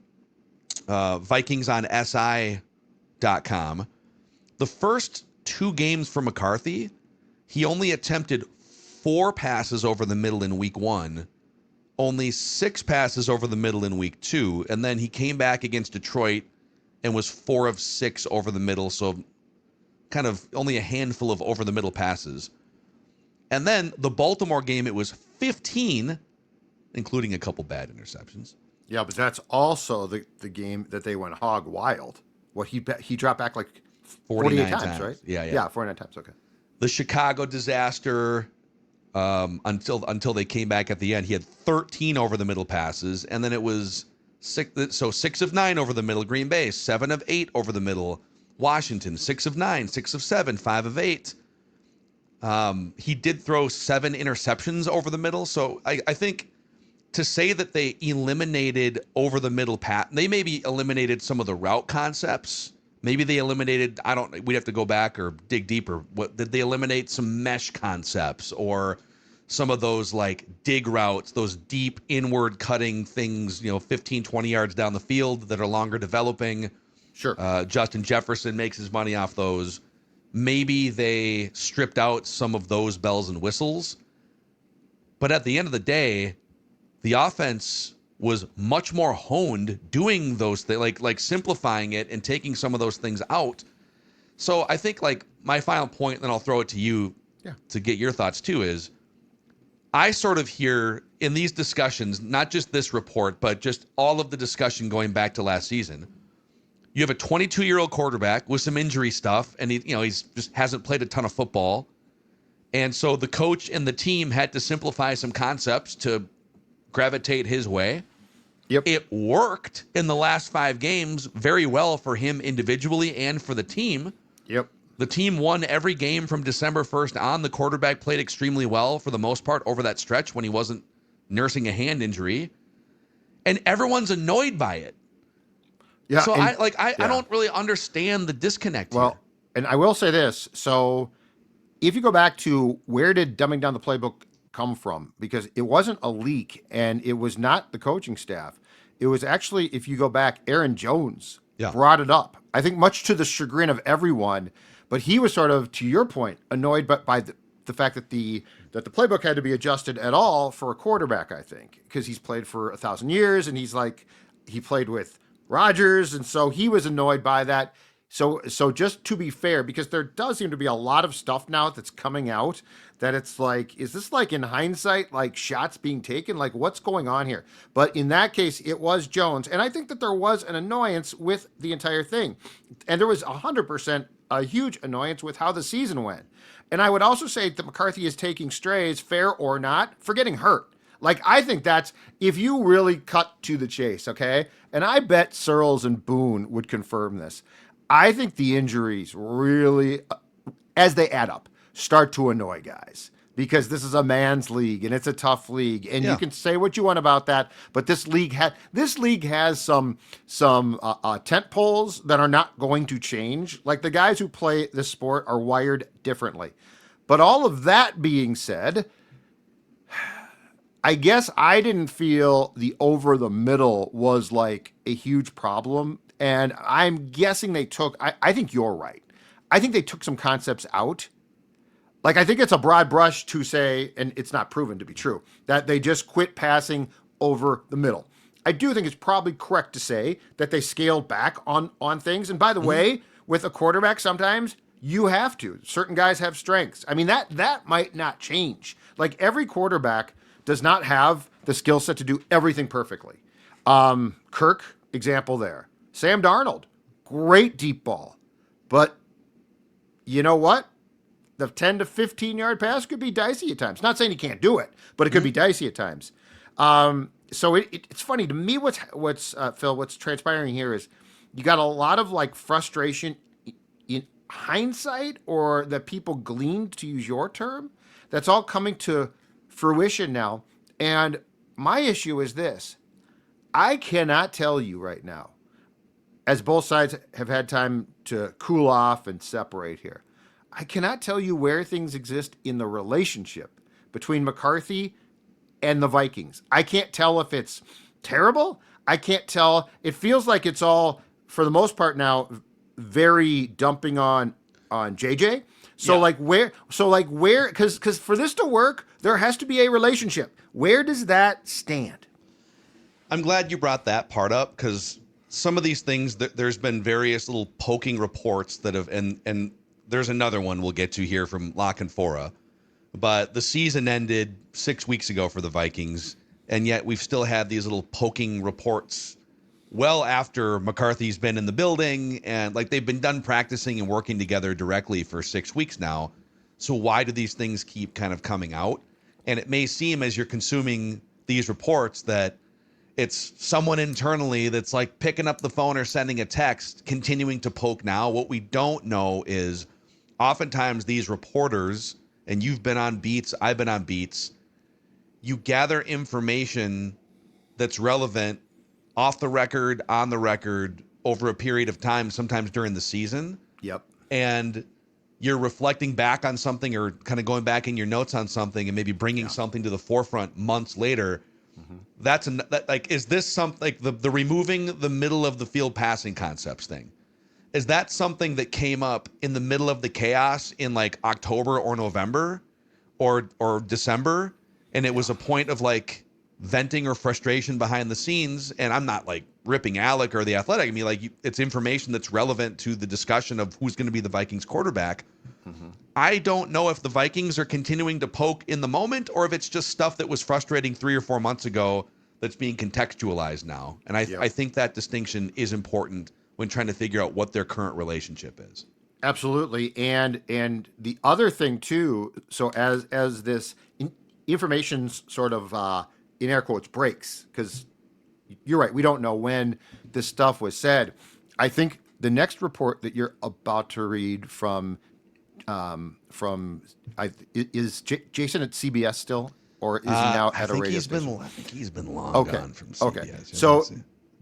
VikingsOnSI.com. The first 2 games for McCarthy, he only attempted 4 passes over the middle in week 1, only 6 passes over the middle in week 2, and then he came back against Detroit and was 4 of 6 over the middle, so kind of only a handful of over the middle passes. And then the Baltimore game, it was 15, including a couple bad interceptions. Yeah, but that's also the game that they went hog wild. What he dropped back like 48 times, right? Yeah, 49 times. Okay. The Chicago disaster, until they came back at the end, he had 13 over the middle passes, and then it was 6 of 9 over the middle. Green Bay 7 of 8 over the middle. Washington 6 of 9, 6 of 7, 5 of 8. He did throw 7 interceptions over the middle, so I think to say that they eliminated over the middle they maybe eliminated some of the route concepts. Maybe they eliminated, we'd have to go back or dig deeper. What did they eliminate? Some mesh concepts or some of those like dig routes, those deep inward cutting things, 15, 20 yards down the field that are longer developing. Sure. Justin Jefferson makes his money off those. Maybe they stripped out some of those bells and whistles. But at the end of the day, the offense was much more honed doing those things, like simplifying it and taking some of those things out. So I think like my final point, and then I'll throw it to you to get your thoughts too, is I sort of hear in these discussions, not just this report, but just all of the discussion going back to last season, you have a 22-year-old quarterback with some injury stuff, and he's just hasn't played a ton of football. And so the coach and the team had to simplify some concepts to gravitate his way. Yep. It worked in the last 5 games very well for him individually and for the team. Yep. The team won every game from December 1st on. The quarterback played extremely well for the most part over that stretch when he wasn't nursing a hand injury. And everyone's annoyed by it. Yeah. So I don't really understand the disconnect here. Well, and I will say this. So if you go back to where did dumbing down the playbook come from, because it wasn't a leak and it was not the coaching staff. It was actually, if you go back, Aaron Jones brought it up. I think much to the chagrin of everyone, but he was sort of, to your point, annoyed by the fact that the playbook had to be adjusted at all for a quarterback, I think, because he's played for 1,000 years and he played with Rodgers. And so he was annoyed by that. So just to be fair, because there does seem to be a lot of stuff now that's coming out that it's like, is this like in hindsight, like shots being taken? Like what's going on here? But in that case, it was Jones. And I think that there was an annoyance with the entire thing. And there was 100% a huge annoyance with how the season went. And I would also say that McCarthy is taking strays, fair or not, for getting hurt. Like, I think that's, if you really cut to the chase, okay? And I bet Searles and Boone would confirm this. I think the injuries really, as they add up, start to annoy guys because this is a man's league and it's a tough league, and you can say what you want about that, but this league has some tent poles that are not going to change. Like the guys who play this sport are wired differently. But all of that being said, I guess I didn't feel the over the middle was like a huge problem. And I'm guessing they took, I think you're right. I think they took some concepts out. Like, I think it's a broad brush to say, and it's not proven to be true, that they just quit passing over the middle. I do think it's probably correct to say that they scaled back on things. And by the way, with a quarterback, sometimes you have to. Certain guys have strengths. I mean, that might not change. Like, every quarterback does not have the skill set to do everything perfectly. Kirk, example there. Sam Darnold, great deep ball. But you know what? The 10 to 15 yard pass could be dicey at times. Not saying he can't do it, but it could be dicey at times. So it's funny to me. What's Phil? What's transpiring here is you got a lot of like frustration in hindsight, or that people gleaned, to use your term. That's all coming to fruition now. And my issue is this: I cannot tell you right now, as both sides have had time to cool off and separate here, I cannot tell you where things exist in the relationship between McCarthy and the Vikings. I can't tell if it's terrible. I can't tell. It feels like it's all, for the most part now, very dumping on JJ. So where, because for this to work, there has to be a relationship. Where does that stand? I'm glad you brought that part up, because some of these things, there's been various little poking reports that have, and there's another one we'll get to here from Lock and Fora, but the season ended 6 weeks ago for the Vikings, and yet we've still had these little poking reports well after McCarthy's been in the building, and like they've been done practicing and working together directly for 6 weeks now. So why do these things keep kind of coming out? And it may seem, as you're consuming these reports, that it's someone internally that's like picking up the phone or sending a text, continuing to poke now. What we don't know is oftentimes these reporters, and you've been on beats, I've been on beats, you gather information that's relevant off the record, on the record, over a period of time, sometimes during the season. Yep. And you're reflecting back on something, or kind of going back in your notes on something, and maybe bringing something to the forefront months later. Mm-hmm. Is this something like the removing the middle of the field passing concepts thing? Is that something that came up in the middle of the chaos in like October or November or December? And it was a point of like venting or frustration behind the scenes. And I'm not like ripping Alec or the Athletic. I mean, like, it's information that's relevant to the discussion of who's going to be the Vikings quarterback. Mm-hmm. I don't know if the Vikings are continuing to poke in the moment, or if it's just stuff that was frustrating 3 or 4 months ago that's being contextualized now. And I think that distinction is important when trying to figure out what their current relationship is. Absolutely. And the other thing too, so as this information sort of in air quotes breaks, because you're right, we don't know when this stuff was said. I think the next report that you're about to read from is Jason at CBS still, or is he now at a radio station? I think he's been long gone from CBS. Okay, so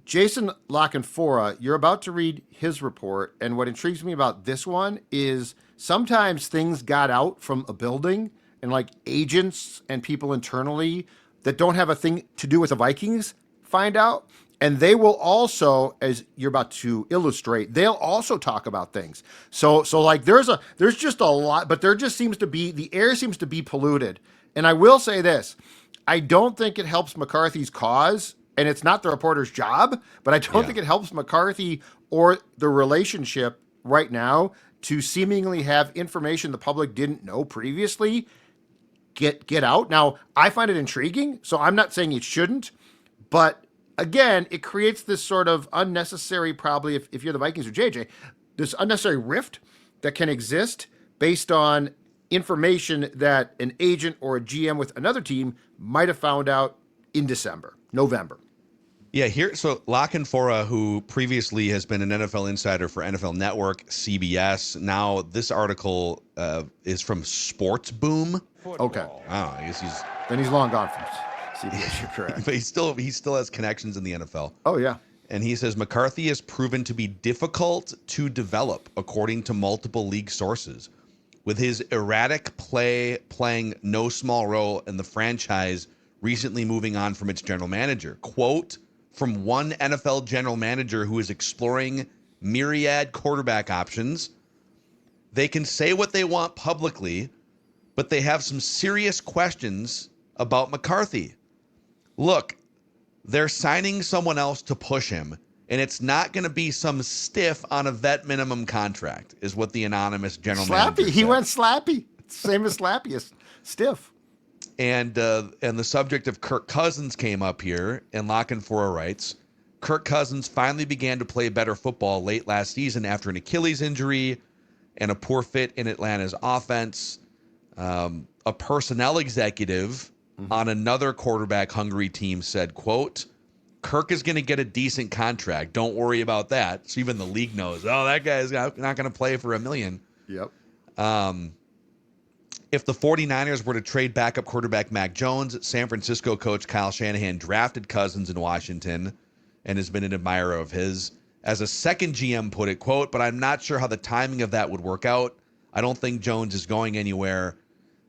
Jason Lockenfora, you're about to read his report, and what intrigues me about this one is sometimes things got out from a building, and like agents and people internally that don't have a thing to do with the Vikings find out. And they will also, as you're about to illustrate, they'll also talk about things. So like there's just a lot, but there just seems to be, the air seems to be polluted. And I will say this, I don't think it helps McCarthy's cause, and it's not the reporter's job, but I don't think it helps McCarthy or the relationship right now to seemingly have information the public didn't know previously get out. Now, I find it intriguing, so I'm not saying it shouldn't, but again, it creates this sort of unnecessary, probably if you're the Vikings or JJ, this unnecessary rift that can exist based on information that an agent or a GM with another team might have found out in November. Yeah, so Lockenfora, who previously has been an NFL insider for NFL Network, CBS. Now this article is from Sports Boom. Okay. Oh, I guess he's long gone from CBS. You're correct. But he still has connections in the NFL. Oh yeah. And he says McCarthy has proven to be difficult to develop, according to multiple league sources, with his erratic playing no small role in the franchise recently moving on from its general manager. Quote from one NFL general manager who is exploring myriad quarterback options: they can say what they want publicly, but they have some serious questions about McCarthy. Look, they're signing someone else to push him, and it's not going to be some stiff on a vet minimum contract, is what the anonymous general manager said. He went Slappy. Same as Slappy, as stiff. And the subject of Kirk Cousins came up here, and Lockenfora writes, Kirk Cousins finally began to play better football late last season after an Achilles injury and a poor fit in Atlanta's offense. A personnel executive on another quarterback-hungry team said, quote, Kirk is going to get a decent contract. Don't worry about that. So even the league knows, that guy's not going to play for $1 million. Yep. If the 49ers were to trade backup quarterback Mac Jones, San Francisco coach Kyle Shanahan drafted Cousins in Washington and has been an admirer of his. As a second GM put it, quote, but I'm not sure how the timing of that would work out. I don't think Jones is going anywhere.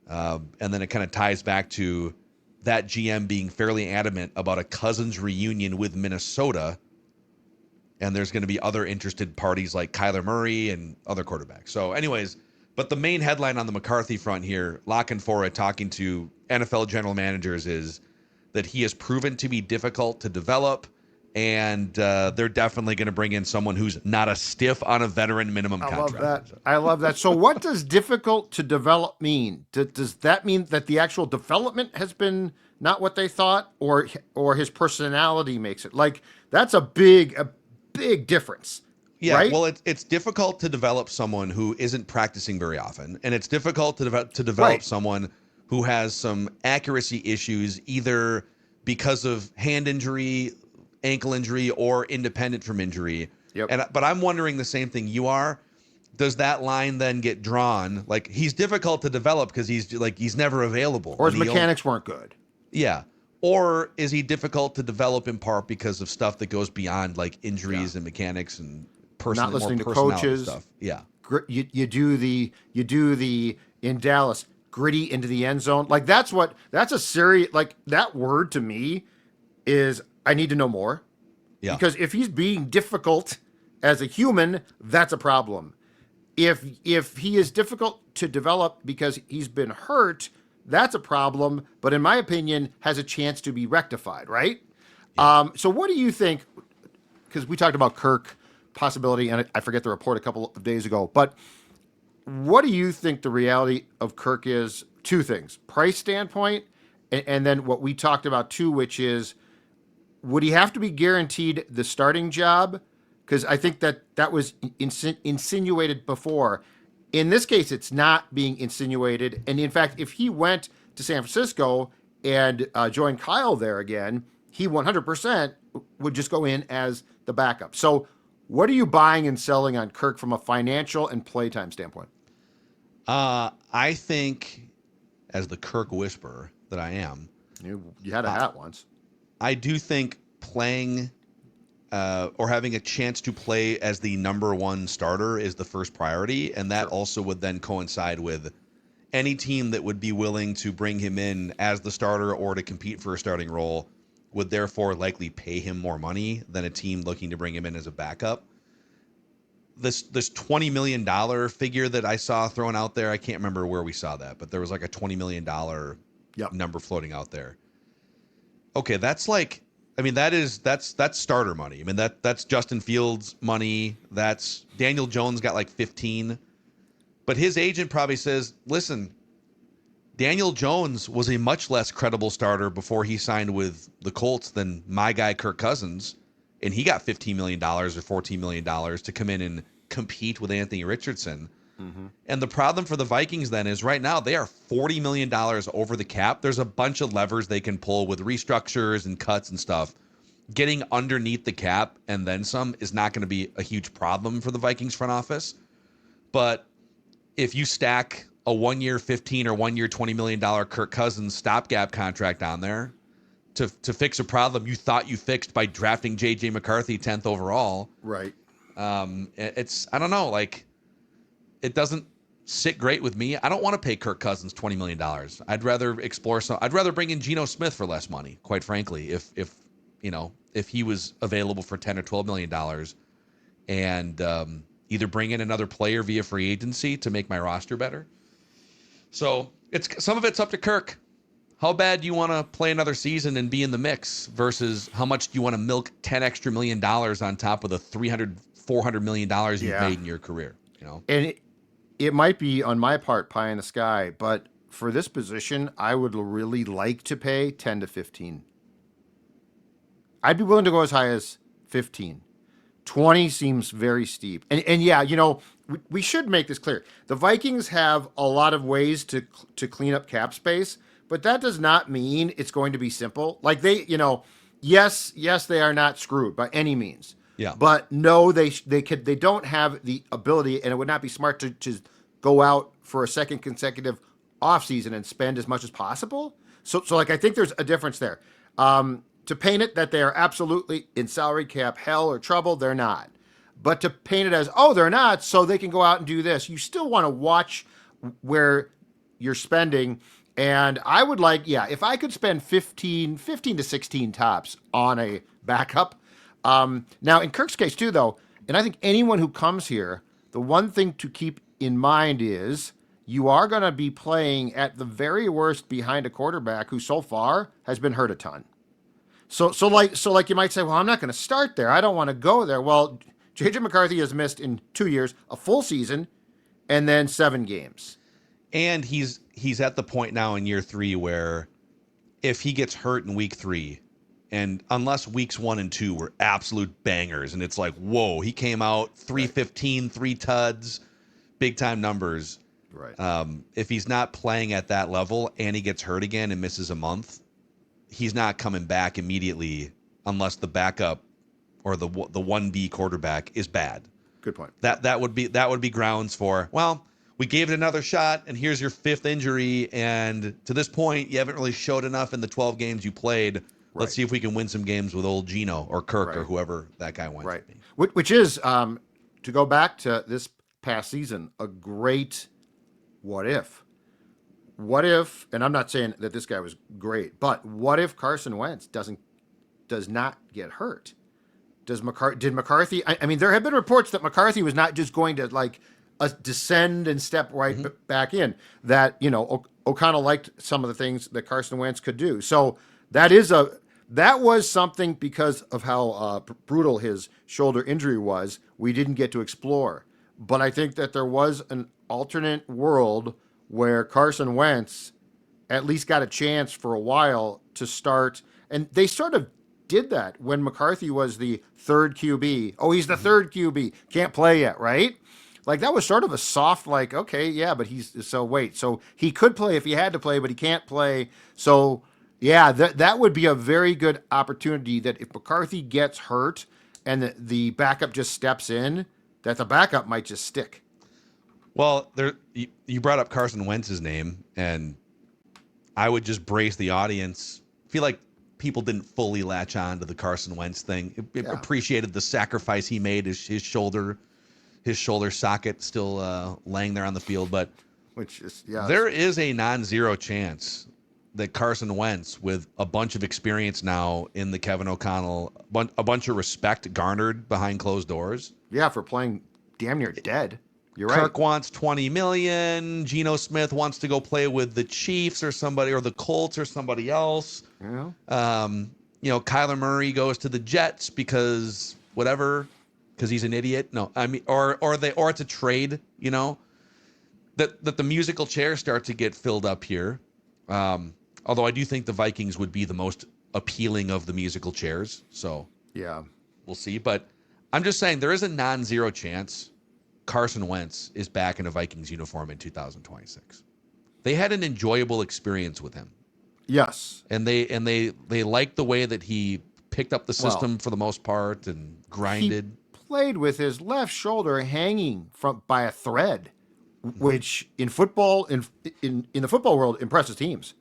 And then it kind of ties back to that GM being fairly adamant about a Cousins reunion with Minnesota. And there's going to be other interested parties like Kyler Murray and other quarterbacks. So anyways, but the main headline on the McCarthy front here, Lockenfora talking to NFL general managers, is that he has proven to be difficult to develop. And they're definitely going to bring in someone who's not a stiff on a veteran minimum contract. I love that. So what does difficult to develop mean? Does that mean that the actual development has been not what they thought, or his personality makes it? Like, that's a big difference. Yeah, right? Well, it's difficult to develop someone who isn't practicing very often, and it's difficult to develop Right. someone who has some accuracy issues, either because of hand injury, ankle injury, or independent from injury. Yep. But I'm wondering the same thing you are. Does that line then get drawn? Like, he's difficult to develop because he's never available, Or his mechanics weren't good. Yeah. Or is he difficult to develop in part because of stuff that goes beyond like injuries and mechanics and Not listening to personality coaches. stuff? Yeah. You do the in Dallas gritty into the end zone. Like, that's a serious, like, that word to me is, I need to know more. Yeah. Because if he's being difficult as a human, that's a problem. If he is difficult to develop because he's been hurt, that's a problem, but in my opinion, has a chance to be rectified, right? Yeah. So what do you think? Because we talked about Kirk possibility, and I forget the report a couple of days ago, but what do you think the reality of Kirk is? Two things: price standpoint, and then what we talked about too, which is, would he have to be guaranteed the starting job? Because I think that was insinuated before. In this case, it's not being insinuated. And in fact, if he went to San Francisco and joined Kyle there again, he 100% would just go in as the backup. So what are you buying and selling on Kirk from a financial and playtime standpoint? I think, as the Kirk whisperer that I am, You had a hat once. I do think playing or having a chance to play as the number one starter is the first priority. And that also would then coincide with any team that would be willing to bring him in as the starter or to compete for a starting role would therefore likely pay him more money than a team looking to bring him in as a backup. This $20 million figure that I saw thrown out there, I can't remember where we saw that, but there was like a $20 million number floating out there. Okay, that's like, I mean, that's starter money. I mean, that's Justin Fields money. That's Daniel Jones got like 15. But his agent probably says, listen, Daniel Jones was a much less credible starter before he signed with the Colts than my guy Kirk Cousins. And he got $15 million or $14 million to come in and compete with Anthony Richardson. Mm-hmm. And the problem for the Vikings then is right now they are $40 million over the cap. There's a bunch of levers they can pull with restructures and cuts and stuff. Getting underneath the cap and then some is not going to be a huge problem for the Vikings front office. But if you stack a 1 year 15 or 1 year $20 million Kirk Cousins stopgap contract on there to fix a problem you thought you fixed by drafting JJ McCarthy 10th overall. Right. It's, I don't know, like, it doesn't sit great with me. I don't want to pay Kirk Cousins $20 million. I'd rather I'd rather bring in Geno Smith for less money, quite frankly, if he was available for $10 or $12 million and either bring in another player via free agency to make my roster better. So Some of it's up to Kirk. How bad do you want to play another season and be in the mix versus how much do you want to milk $10 extra million on top of the $400 million you've made in your career? And it might be on my part pie in the sky, but for this position, I would really like to pay 10 to 15. I'd be willing to go as high as 15. 20 seems very steep. And yeah, we should make this clear. The Vikings have a lot of ways to clean up cap space, but that does not mean it's going to be simple. Like yes, they are not screwed by any means. Yeah. But no, they don't have the ability, and it would not be smart to go out for a second consecutive offseason and spend as much as possible. So like I think there's a difference there. To paint it that they are absolutely in salary cap hell or trouble, they're not. But to paint it as, they're not, so they can go out and do this. You still want to watch where you're spending. And I would like, if I could spend 15 to 16 tops on a backup. Now, in Kirk's case too, though, and I think anyone who comes here, the one thing to keep in mind is you are going to be playing at the very worst behind a quarterback who so far has been hurt a ton. So like you might say, well, I'm not going to start there. I don't want to go there. Well, JJ McCarthy has missed in 2 years a full season and then 7 games. And he's at the point now in year 3 where if he gets hurt in week 3, and unless weeks 1 and 2 were absolute bangers, and it's like, whoa, he came out 315, 3 tuds, big time numbers. Right. If he's not playing at that level and he gets hurt again and misses a month, he's not coming back immediately unless the backup or the 1B quarterback is bad. Good point. That would be grounds for, well, we gave it another shot and here's your 5th injury, and to this point you haven't really showed enough in the 12 games you played. Let's see if we can win some games with old Gino or Kirk or whoever that guy wants to be. Which is, to go back to this past season, a great what if. What if, and I'm not saying that this guy was great, but what if Carson Wentz does not get hurt? Did McCarthy? I mean, there have been reports that McCarthy was not just going to descend and step back in. That O'Connell liked some of the things that Carson Wentz could do. So that was something because of how brutal his shoulder injury was. We didn't get to explore, but I think that there was an alternate world where Carson Wentz at least got a chance for a while to start. And they sort of did that when McCarthy was the 3rd QB. Oh, he's the 3rd QB. Can't play yet, right? Like that was sort of a soft, okay, yeah, but so he could play if he had to play, but he can't play. So yeah, that would be a very good opportunity that if McCarthy gets hurt and the backup just steps in, that the backup might just stick. Well, you brought up Carson Wentz's name, and I would just brace the audience. I feel like people didn't fully latch on to the Carson Wentz thing. Appreciated the sacrifice he made, his shoulder socket still laying there on the field. But there is a non-zero chance that Carson Wentz, with a bunch of experience now in the Kevin O'Connell, a bunch of respect garnered behind closed doors. Yeah, for playing damn near dead. You're right. Kirk wants $20 million. Geno Smith wants to go play with the Chiefs or somebody, or the Colts or somebody else. Yeah. Kyler Murray goes to the Jets because he's an idiot. No, I mean, or it's a trade. That the musical chairs start to get filled up here. Although I do think the Vikings would be the most appealing of the musical chairs. So yeah, we'll see. But I'm just saying there is a non-zero chance Carson Wentz is back in a Vikings uniform in 2026. They had an enjoyable experience with him. Yes. And they liked the way that he picked up the system for the most part and grinded. He played with his left shoulder hanging by a thread, which in football in the football world impresses teams.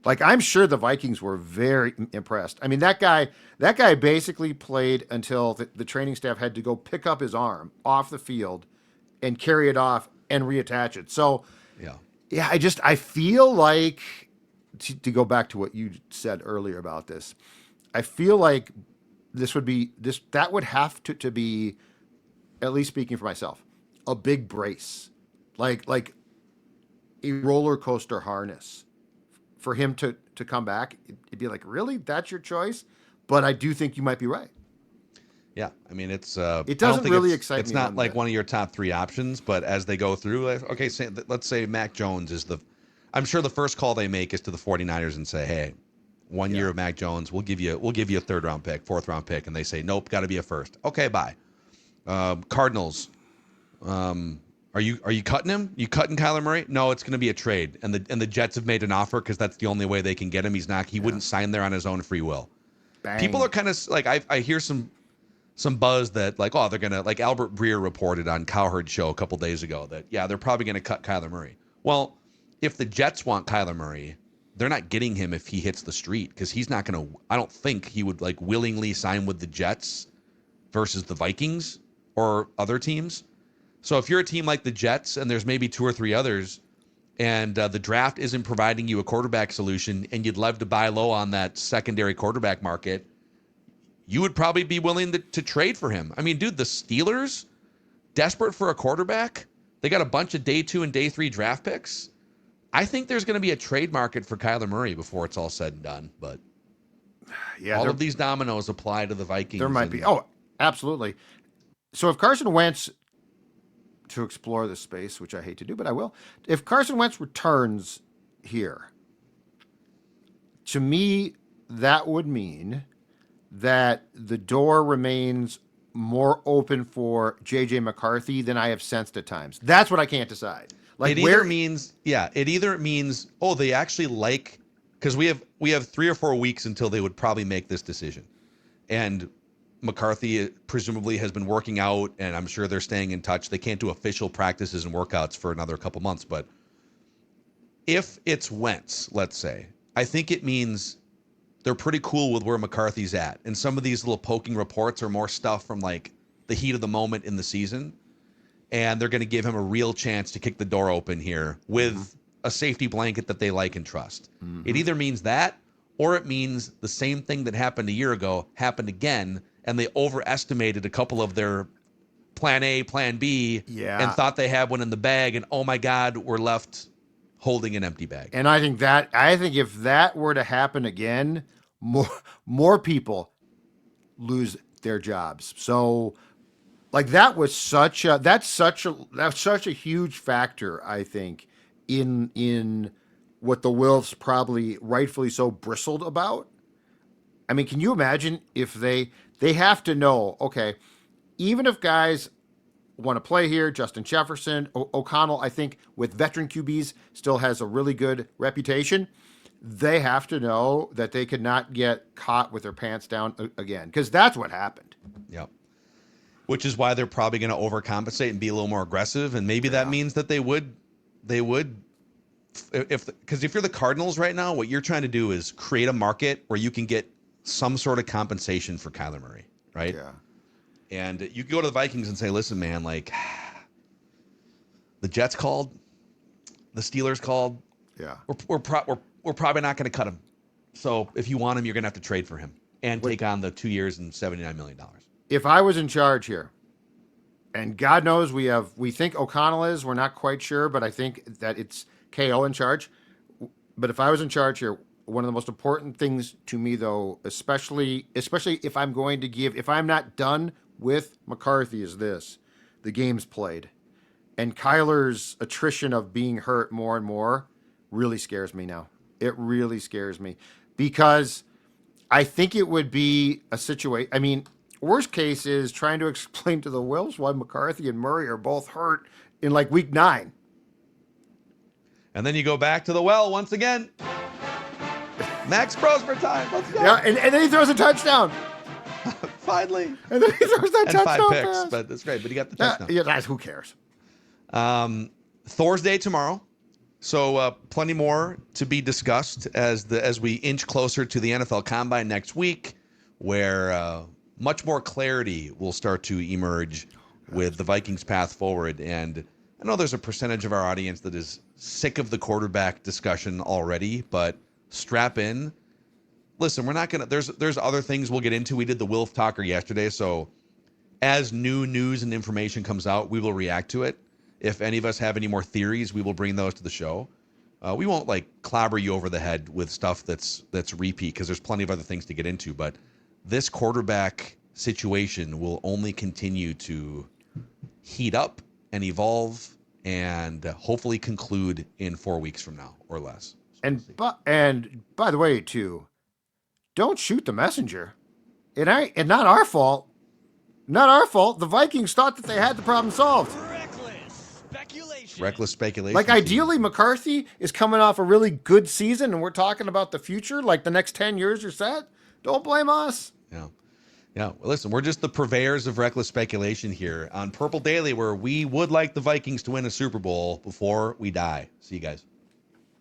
Like I'm sure the Vikings were very impressed. I mean, that guy basically played until the training staff had to go pick up his arm off the field and carry it off and reattach it. So yeah, I feel like to go back to what you said earlier about this, I feel like that would have to be, at least speaking for myself, a big brace. Like a roller coaster harness for him to come back. It'd be like, really? That's your choice? But I do think you might be right. Yeah, I mean it doesn't really excite me. It's not one like bit. one of your top 3 options, but as they go through, okay, let's say Mac Jones is I'm sure the first call they make is to the 49ers and say, hey, 1 year of Mac Jones, we'll give you a 3rd round pick, 4th round pick, and they say, nope, got to be a first. Okay, bye. Cardinals, are you cutting him? You cutting Kyler Murray? No, it's going to be a trade, and the Jets have made an offer because that's the only way they can get him. He wouldn't sign there on his own free will. Bang. People are kind of like I hear some buzz that like, oh, they're gonna, like Albert Breer reported on Cowherd Show a couple days ago that they're probably gonna cut Kyler Murray. Well, if the Jets want Kyler Murray, they're not getting him if he hits the street, because he's not gonna. I don't think he would like willingly sign with the Jets versus the Vikings or other teams. So if you're a team like the Jets and there's maybe 2 or 3 others, and the draft isn't providing you a quarterback solution, and you'd love to buy low on that secondary quarterback market, you would probably be willing to trade for him. I mean, dude, the Steelers, desperate for a quarterback, they got a bunch of day 2 and day 3 draft picks. I think there's going to be a trade market for Kyler Murray before it's all said and done. But all of these dominoes apply to the Vikings. There might be. Oh, absolutely. So if Carson Wentz, to explore this space, which I hate to do, but I will, if Carson Wentz returns here, to me, that would mean that the door remains more open for JJ McCarthy than I have sensed at times. That's what I can't decide. Like it either means, oh, they actually like, because we have 3 or 4 weeks until they would probably make this decision. And McCarthy presumably has been working out, and I'm sure they're staying in touch. They can't do official practices and workouts for another couple months. But if it's Wentz, let's say, I think it means they're pretty cool with where McCarthy's at. And some of these little poking reports are more stuff from like the heat of the moment in the season. And they're going to give him a real chance to kick the door open here with a safety blanket that they like and trust. It either means that, or it means the same thing that happened a year ago happened again, and they overestimated a couple of their plan A, plan B, and thought they had one in the bag, and oh my God, we're left holding an empty bag. And I think if that were to happen again, more people lose their jobs. So like that's such a huge factor, I think, in what the Wolves probably rightfully so bristled about. I mean, can you imagine if they have to know, okay, even if guys want to play here, Justin Jefferson, O'Connell, I think with veteran QBs still has a really good reputation. They have to know that they could not get caught with their pants down again, because that's what happened. Yep. Which is why they're probably going to overcompensate and be a little more aggressive. And maybe that means that they would, because if you're the Cardinals right now, what you're trying to do is create a market where you can get some sort of compensation for Kyler Murray, right? Yeah. And you can go to the Vikings and say, listen, man, like the Jets called, the Steelers called. Yeah. We're probably not going to cut him. So if you want him, you're going to have to trade for him and take on the 2 years and $79 million. If I was in charge here, and God knows we think O'Connell is, we're not quite sure, but I think that it's KO in charge. But if I was in charge here, one of the most important things to me, though, especially if I'm going to if I'm not done with McCarthy, is this: the game's played. And Kyler's attrition of being hurt more and more really scares me now. It really scares me, because I think it would be a situation. I mean, worst case is trying to explain to the Wolves why McCarthy and Murray are both hurt in like week 9. And then you go back to the well once again. Max Brosmer time. Let's go. Yeah, and then he throws a touchdown. Finally. And then he throws that and touchdown 5 picks, pass. but that's great. But he got the touchdown. Yeah, guys, who cares? Thursday tomorrow. So plenty more to be discussed as we inch closer to the NFL Combine next week, where much more clarity will start to emerge with the Vikings' path forward. And I know there's a percentage of our audience that is sick of the quarterback discussion already, but strap in. Listen, we're not going to, there's other things we'll get into. We did the Wilf Talker yesterday. So as new news and information comes out, we will react to it. If any of us have any more theories, we will bring those to the show. We won't like clobber you over the head with stuff that's repeat because there's plenty of other things to get into. But this quarterback situation will only continue to heat up and evolve and hopefully conclude in 4 weeks from now or less. And by the way, too, don't shoot the messenger. It ain't and not our fault. Not our fault. The Vikings thought that they had the problem solved. Reckless speculation. Like, ideally, McCarthy is coming off a really good season, and we're talking about the future, like the next 10 years are set. Don't blame us. Yeah. Well, listen, we're just the purveyors of reckless speculation here on Purple Daily, where we would like the Vikings to win a Super Bowl before we die. See you guys.